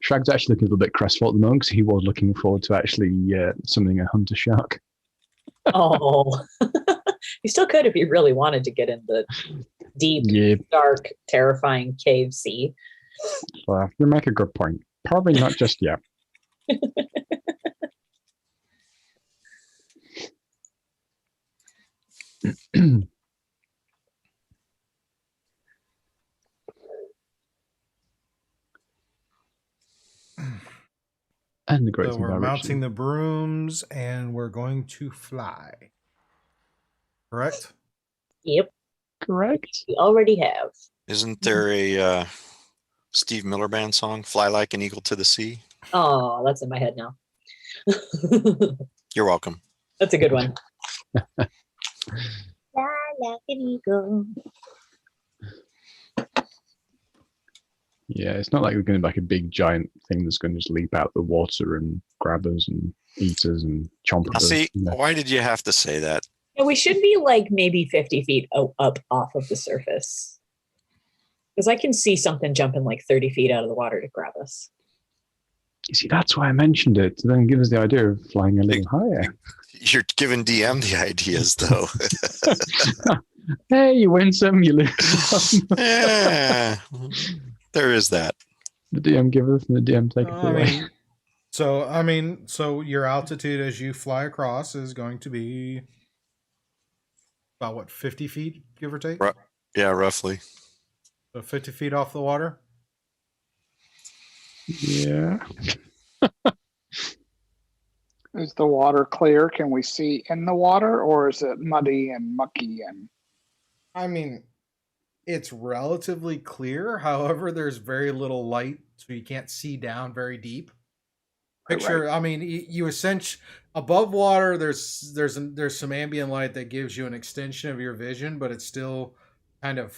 Shrag's actually looking a little bit crestful at the moment because he was looking forward to actually summoning a hunter shark. Oh. You still could if you really wanted to get in the deep, dark, terrifying cave sea. You make a good point. Probably not just yet. And the great So we're mounting the brooms and we're going to fly. Correct? Yep. Correct. We already have. Isn't there a Steve Miller Band song, Fly Like an Eagle to the Sea? Oh, that's in my head now. You're welcome. That's a good one. Fly like an eagle. Yeah, it's not like we're going to be like a big giant thing that's going to just leap out the water and grab us and eat us and chomp us. See, why did you have to say that? Yeah, we should be like maybe 50 feet up off of the surface. Because I can see something jumping like 30 feet out of the water to grab us. You see, that's why I mentioned it, to then give us the idea of flying a little higher. You're giving DM the ideas, though. Hey, you win some, you lose some. Yeah, there is that. The DM giveth and the DM taketh away. So your altitude as you fly across is going to be about what, 50 feet, give or take? Yeah, roughly. So 50 feet off the water? Yeah. Is the water clear? Can we see in the water, or is it muddy and mucky? And I mean, it's relatively clear. However, there's very little light, so you can't see down very deep. Picture, Right. I mean, you essentially above water. There's some ambient light that gives you an extension of your vision, but it's still kind of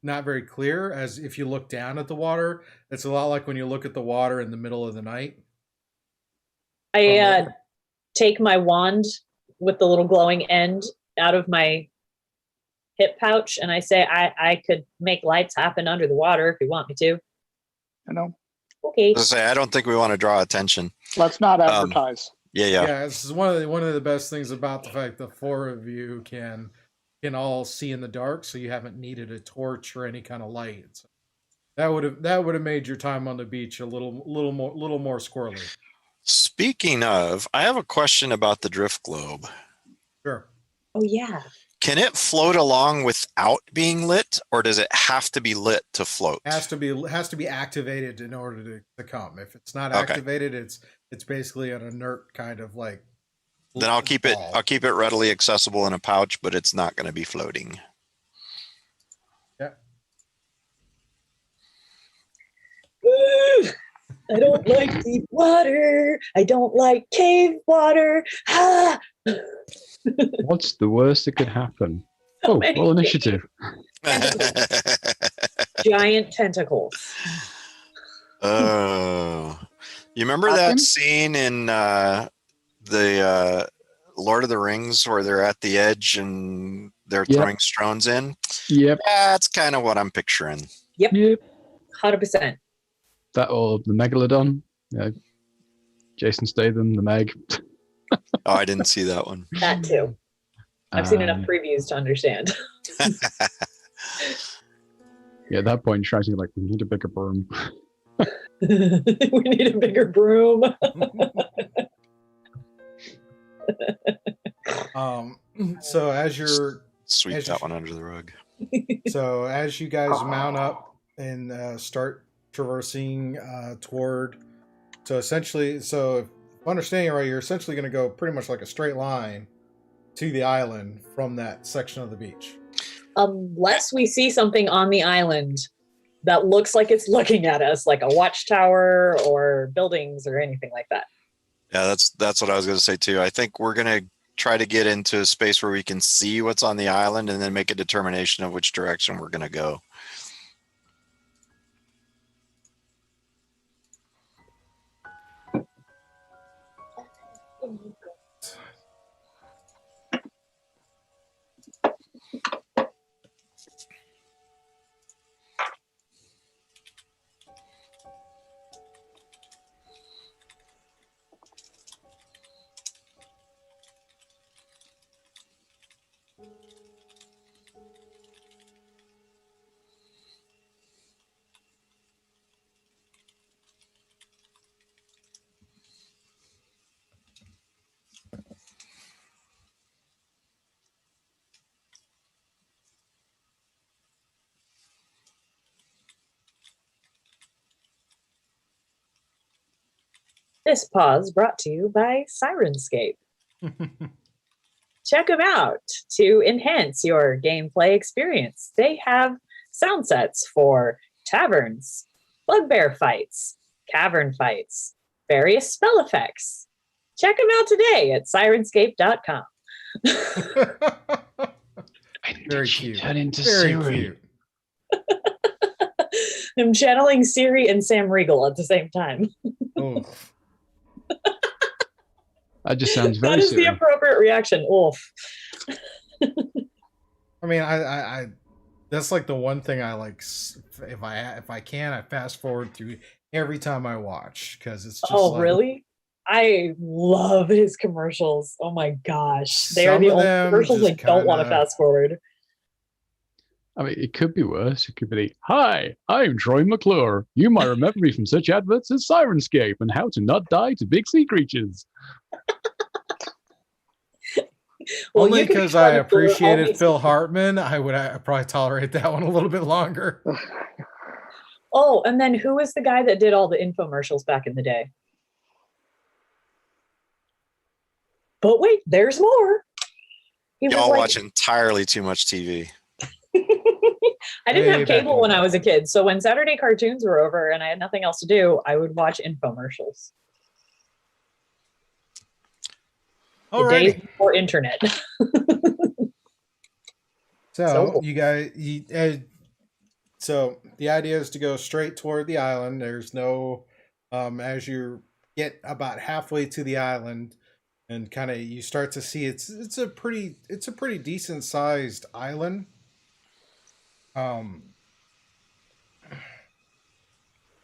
not very clear. As if you look down at the water, it's a lot like when you look at the water in the middle of the night. I take my wand with the little glowing end out of my hip pouch and I say, I could make lights happen under the water if you want me to. you know, Okay. I don't think we want to draw attention. let's not advertise. Yeah. This is one of the best things about the fact the four of you can all see in the dark, so you haven't needed a torch or any kind of light. So that would have made your time on the beach a little more squirrely. Speaking of, I have a question about the drift globe. Sure. Oh yeah. Can it float along without being lit, or does it have to be lit to float? Has to be activated in order to come. If it's not Okay. activated, it's basically an inert kind of like. Then I'll keep it. ball. I'll keep it readily accessible in a pouch, but it's not going to be floating. Yeah. I don't like deep water. I don't like cave water. Ah! What's the worst that could happen? Oh, many roll initiative. Giant tentacles. Oh, you remember that Hawkins? scene in the Lord of the Rings where they're at the edge and they're Yep. throwing stones in? Yep. That's kind of what I'm picturing. Yep. 100%. That or the Megalodon. Jason Statham, the Meg. Oh, I didn't see that one. That too. I've seen enough Um, previews to understand. Yeah, at that point, Shrag's like, we need a bigger broom. We need a bigger broom. So as you're Sweep As that you- one under the rug. so as you guys mount up and start traversing toward. So essentially, so if I'm understanding right, you're essentially going to go pretty much like a straight line to the island from that section of the beach. Unless we see something on the island that looks like it's looking at us, like a watchtower or buildings or anything like that. Yeah, that's what I was going to say too. I think we're going to try to get into a space where we can see what's on the island and then make a determination of which direction we're going to go. This pause brought to you by Sirenscape. Check them out to enhance your gameplay experience. They have sound sets for taverns, bugbear fights, cavern fights, various spell effects. Check them out today at sirenscape.com. Very cute. Turn into Very Siri. cute. I'm channeling Siri and Sam Riegel at the same time. Oh. That just sounds very That is Siri. the appropriate reaction. Oof. I mean, I that's like the one thing I like. If I can, I fast forward through every time I watch because it's just. Oh, like, really? I love his commercials. Oh my gosh. They are Some the of only them commercials I just don't want to kinda- fast forward. I mean, it could be worse. It could be, hi, I'm Troy McClure. You might remember me from such adverts as Sirenscape and How to Not Die to Big Sea Creatures. Well, Only you can because be I Troy McClure, appreciated I'll be- Phil Hartman, I would probably tolerate that one a little bit longer. Oh, and then who was the guy that did all the infomercials back in the day? But wait, there's more. He was Y'all like, watch entirely too much TV. I didn't Way have back cable in when the I was a kid. So when Saturday cartoons were over and I had nothing else to do, I would watch infomercials. The days Alrighty. before internet. So you guys, so the idea is to go straight toward the island. There's no, as you get about halfway to the island, and kind of you start to see it's a pretty decent sized island.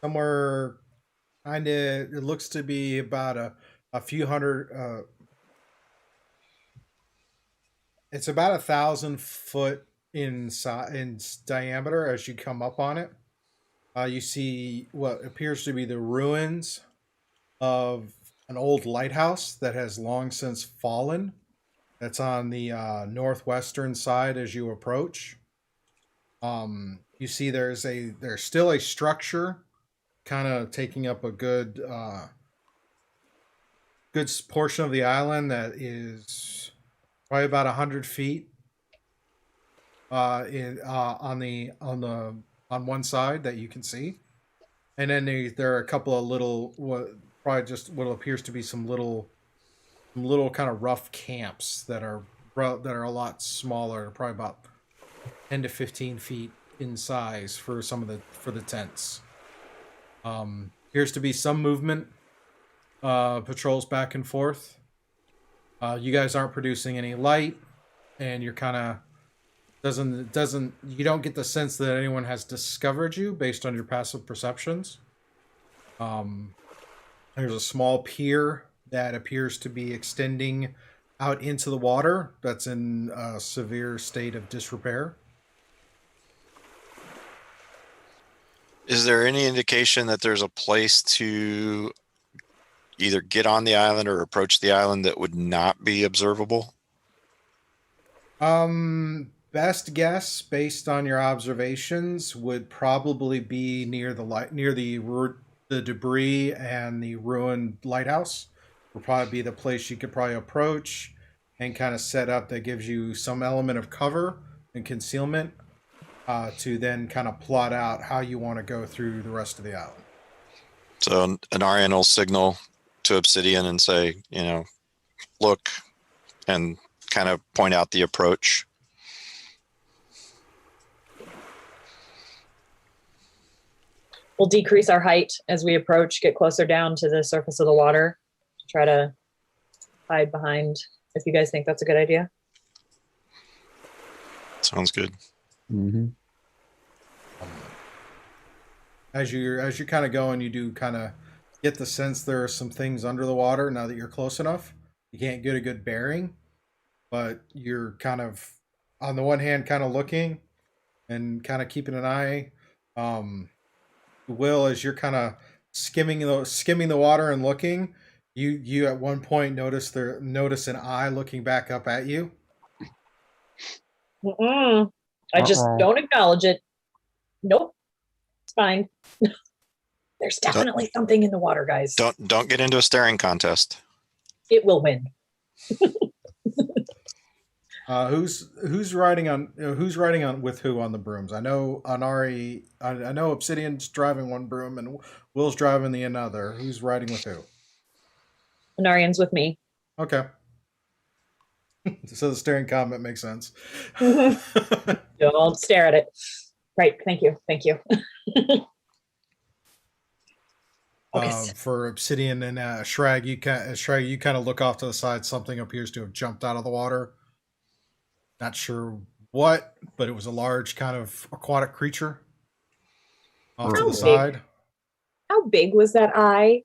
Somewhere kind of it looks to be about a few hundred. It's about 1,000 foot in diameter as you come up on it. You see what appears to be the ruins of an old lighthouse that has long since fallen. That's on the northwestern side as you approach. You see there's still a structure kind of taking up a good portion of the island that is probably about 100 feet on one side that you can see, and then there are a couple of little probably just what appears to be some little kind of rough camps that are a lot smaller, probably about 10 to 15 feet in size for the tents. Appears to be some movement, patrols back and forth. You guys aren't producing any light, and you're kind of you don't get the sense that anyone has discovered you based on your passive perceptions. There's a small pier that appears to be extending out into the water that's in a severe state of disrepair. Is there any indication that there's a place to either get on the island or approach the island that would not be observable? best guess, based on your observations, would probably be near the debris and the ruined lighthouse. Would probably be the place you could probably approach and kind of set up that gives you some element of cover and concealment to then kind of plot out how you want to go through the rest of the island. So Anarion will signal to Obsidian and say, look, and kind of point out the approach. We'll decrease our height as we approach, get closer down to the surface of the water, try to hide behind, if you guys think that's a good idea. Sounds good. Mm-hmm. As you're kind of going, you do kind of get the sense there are some things under the water now that you're close enough. You can't get a good bearing, but you're kind of, on the one hand, kind of looking and kind of keeping an eye. Will, as you're kind of skimming the water and looking, you at one point notice an eye looking back up at you. I just don't acknowledge it. Nope, it's fine. There's definitely something in the water, guys. Don't get into a staring contest. It will win. Who's riding on with who on the brooms? I know I know Obsidian's driving one broom and Will's driving the another. Who's riding with who? Anarion's with me. Okay. So the staring comment makes sense. Don't stare at it. Right. Thank you. For Obsidian and Shrag, you kind of look off to the side. Something appears to have jumped out of the water. Not sure what, but it was a large kind of aquatic creature off to the side. How big was that eye?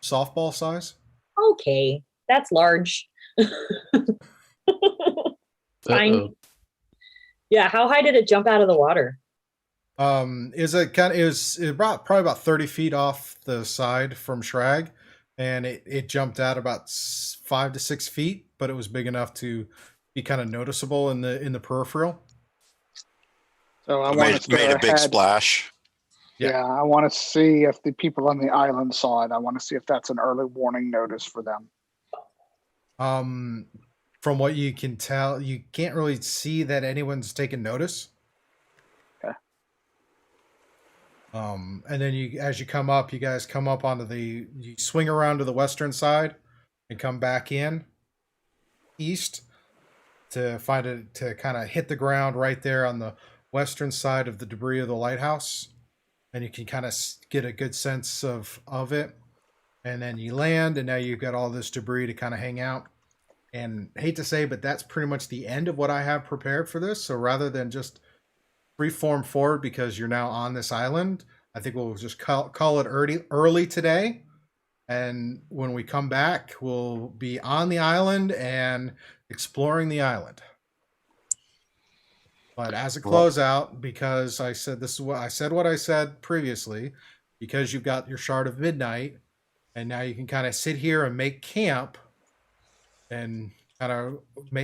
Softball size. Okay, that's large. Fine. Yeah, how high did it jump out of the water? It was probably about 30 feet off the side from Shrag, and it jumped out about 5 to 6 feet, but it was big enough to be kind of noticeable in the peripheral. So I made a big splash. Yeah, I want to see if the people on the island saw it. I want to see if that's an early warning notice for them. From what you can tell, you can't really see that anyone's taken notice. Okay. And then as you come up, you guys come up you swing around to the western side and come back in east to kind of hit the ground right there on the western side of the debris of the lighthouse. And you can kind of get a good sense of it. And then you land, and now you've got all this debris to kind of hang out. And hate to say, but that's pretty much the end of what I have prepared for this. So rather than just freeform forward because you're now on this island, I think we'll just call it early today. And when we come back, we'll be on the island and exploring the island. But as a closeout, because I said what I said previously, because you've got your Shard of Midnight, and now you can kind of sit here and make camp, and kind of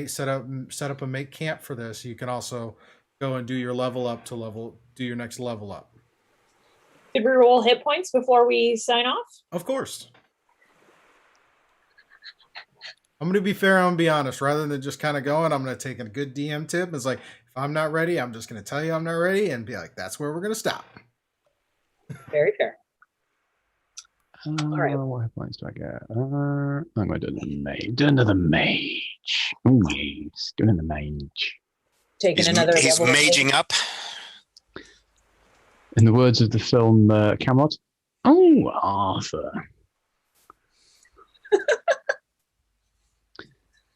set up and make camp for this. You can also go and do your do your next level up. Did we roll hit points before we sign off? Of course. I'm going to be fair. I'm going to be honest. Rather than just kind of going, I'm going to take a good DM tip. It's like, if I'm not ready, I'm just going to tell you I'm not ready and be like, that's where we're going to stop. Very fair. All right. What hit points do I get? I'm going to do the mage. Do another mage. Ooh, yes. Doing the mage. Taking another. He's maging up. In the words of the film Camelot, oh, Arthur.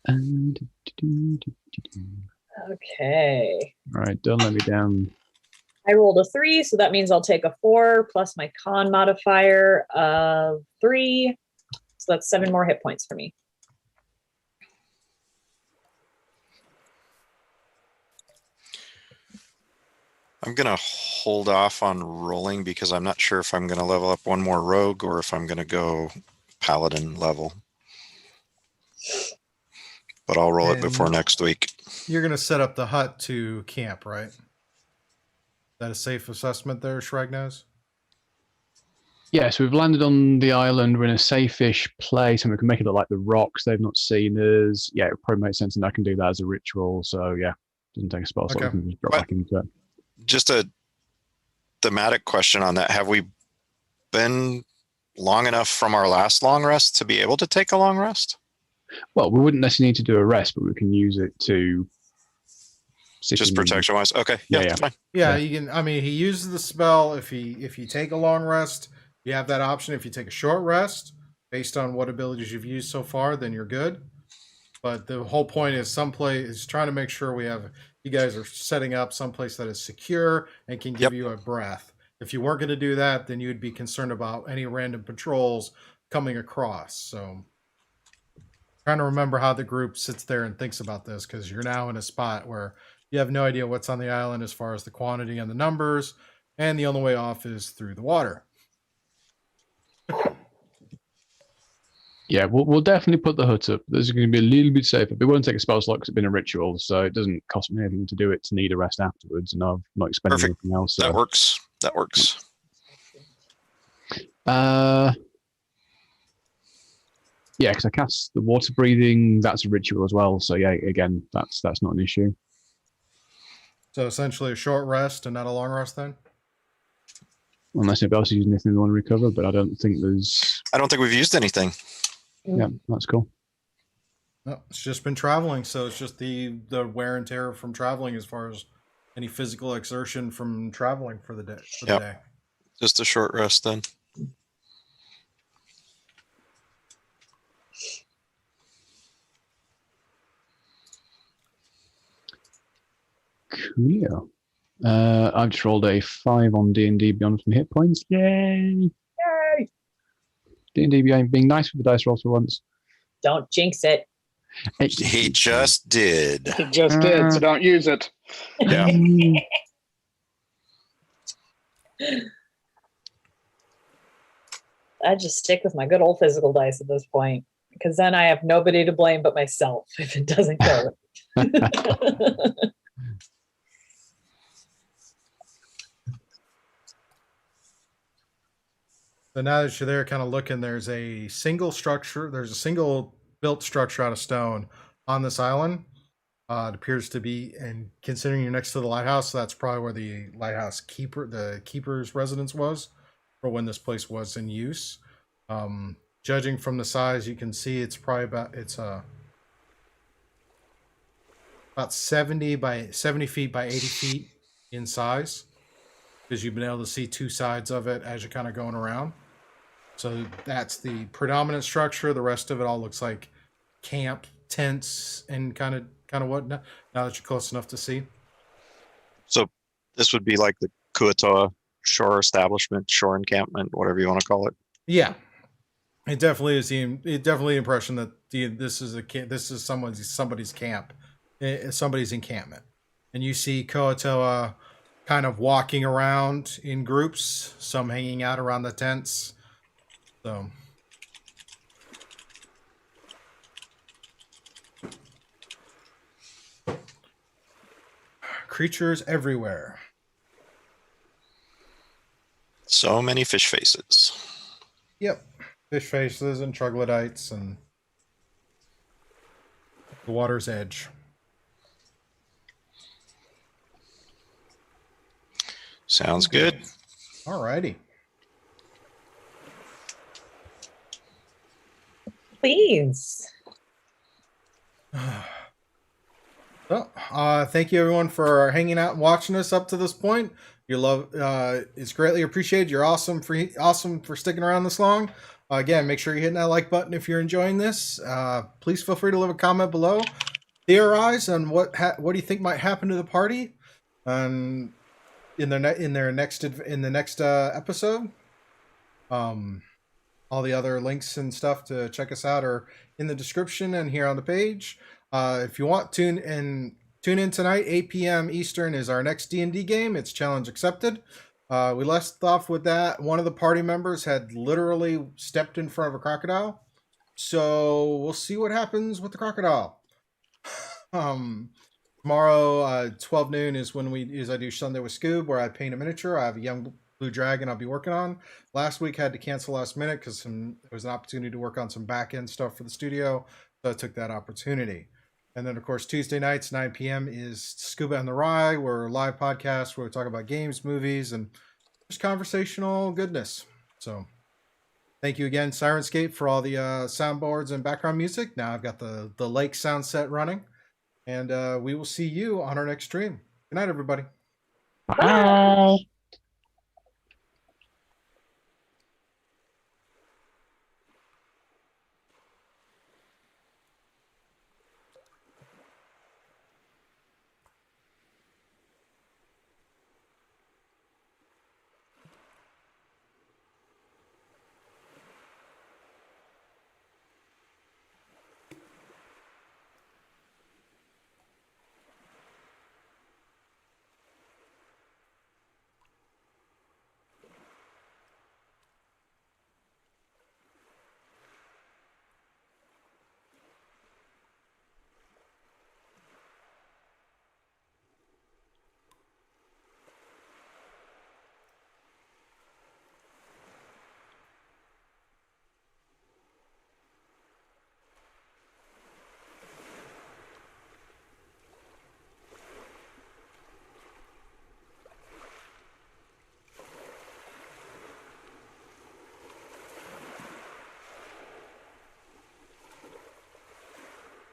And okay. All right, don't let me down. I rolled a 3, so that means I'll take a 4 plus my con modifier of 3. So that's 7 more hit points for me. I'm going to hold off on rolling because I'm not sure if I'm going to level up one more rogue or if I'm going to go paladin level. But I'll roll it before next week. You're going to set up the hut to camp, right? Is that a safe assessment there, Shragnaz? Yeah, so we've landed on the island. We're in a safe-ish place, and we can make it look like the rocks. They've not seen us. Yeah, it probably makes sense, and I can do that as a ritual. So yeah, doesn't take a spell slot. Okay. We can just drop But- back into it. Just a thematic question on that. Have we been long enough from our last long rest to be able to take a long rest? Well, we wouldn't necessarily need to do a rest, but we can use it to sit Just in- protection wise? Okay. Yeah, That's fine. Yeah, Yeah. you can. I mean, he uses the spell if you take a long rest, you have that option. If you take a short rest, based on what abilities you've used so far, then you're good. But the whole point is is trying to make sure you guys are setting up someplace that is secure and can give you a breath. If you weren't going to do that, then you'd be concerned about any random patrols coming across. So trying to remember how the group sits there and thinks about this, because you're now in a spot where you have no idea what's on the island as far as the quantity and the numbers, and the only way off is through the water. Yeah, we'll definitely put the hut up. This is going to be a little bit safer. We won't take a spell slot because it's been a ritual, so it doesn't cost me anything to do it to need a rest afterwards, and I've not expended Perfect. anything else. So. That works. That works. Yeah, because I cast the water breathing. That's a ritual as well. So yeah, again, that's not an issue. So essentially a short rest and not a long rest then? Unless anybody else is using anything they want to recover, but I don't think there's. I don't think we've used anything. Yeah, that's cool. No, it's just been traveling, so it's just the wear and tear from traveling as far as any physical exertion from traveling for the day. Just a short rest then. Cool. I've just rolled a 5 on D&D Beyond from hit points. Yay! Yay! D&D being nice with the dice rolls for once. Don't jinx it. He just did. He just did, so don't use it. Yeah. I just stick with my good old physical dice at this point, because then I have nobody to blame but myself if it doesn't go. So now that you're there kind of looking, there's a single built structure out of stone on this island. It appears to be, and considering you're next to the lighthouse, so that's probably where the the keeper's residence was, or when this place was in use. Judging from the size, you can see it's probably about 70 feet by 80 feet in size, because you've been able to see two sides of it as you're kind of going around. So that's the predominant structure. The rest of it all looks like camp, tents, and kind of whatnot. Now that you're close enough to see. So this would be like the Kuatoa shore establishment, shore encampment, whatever you want to call it. Yeah, it definitely is. The impression that this is somebody's camp, somebody's encampment, and you see Kuatoa kind of walking around in groups, some hanging out around the tents. So. Creatures everywhere. So many fish faces. Yep. Fish faces and troglodytes and the water's edge. Sounds good. Alrighty. Please. Well, thank you everyone for hanging out and watching us up to this point. Your love is greatly appreciated. You're awesome for sticking around this long. Again, make sure you're hitting that like button if you're enjoying this. Please feel free to leave a comment below. Theorize on what do you think might happen to the party, in the next episode. All the other links and stuff to check us out are in the description and here on the page. If you want, tune in tonight, 8 p.m. Eastern is our next D&D game. It's challenge accepted. We left off with that. One of the party members had literally stepped in front of a crocodile. So we'll see what happens with the crocodile. Tomorrow, 12 noon is when I do Sunday with Scoob, where I paint a miniature. I have a young blue dragon I'll be working on. Last week had to cancel last minute because there was an opportunity to work on some back end stuff for the studio, so I took that opportunity. And then, of course, Tuesday nights, 9 p.m. is Scuba and the Rye. We're a live podcast where we talk about games, movies, and just conversational goodness. So thank you again, Sirenscape, for all the soundboards and background music. Now I've got the lake sound set running. And we will see you on our next stream. Good night, everybody. Bye.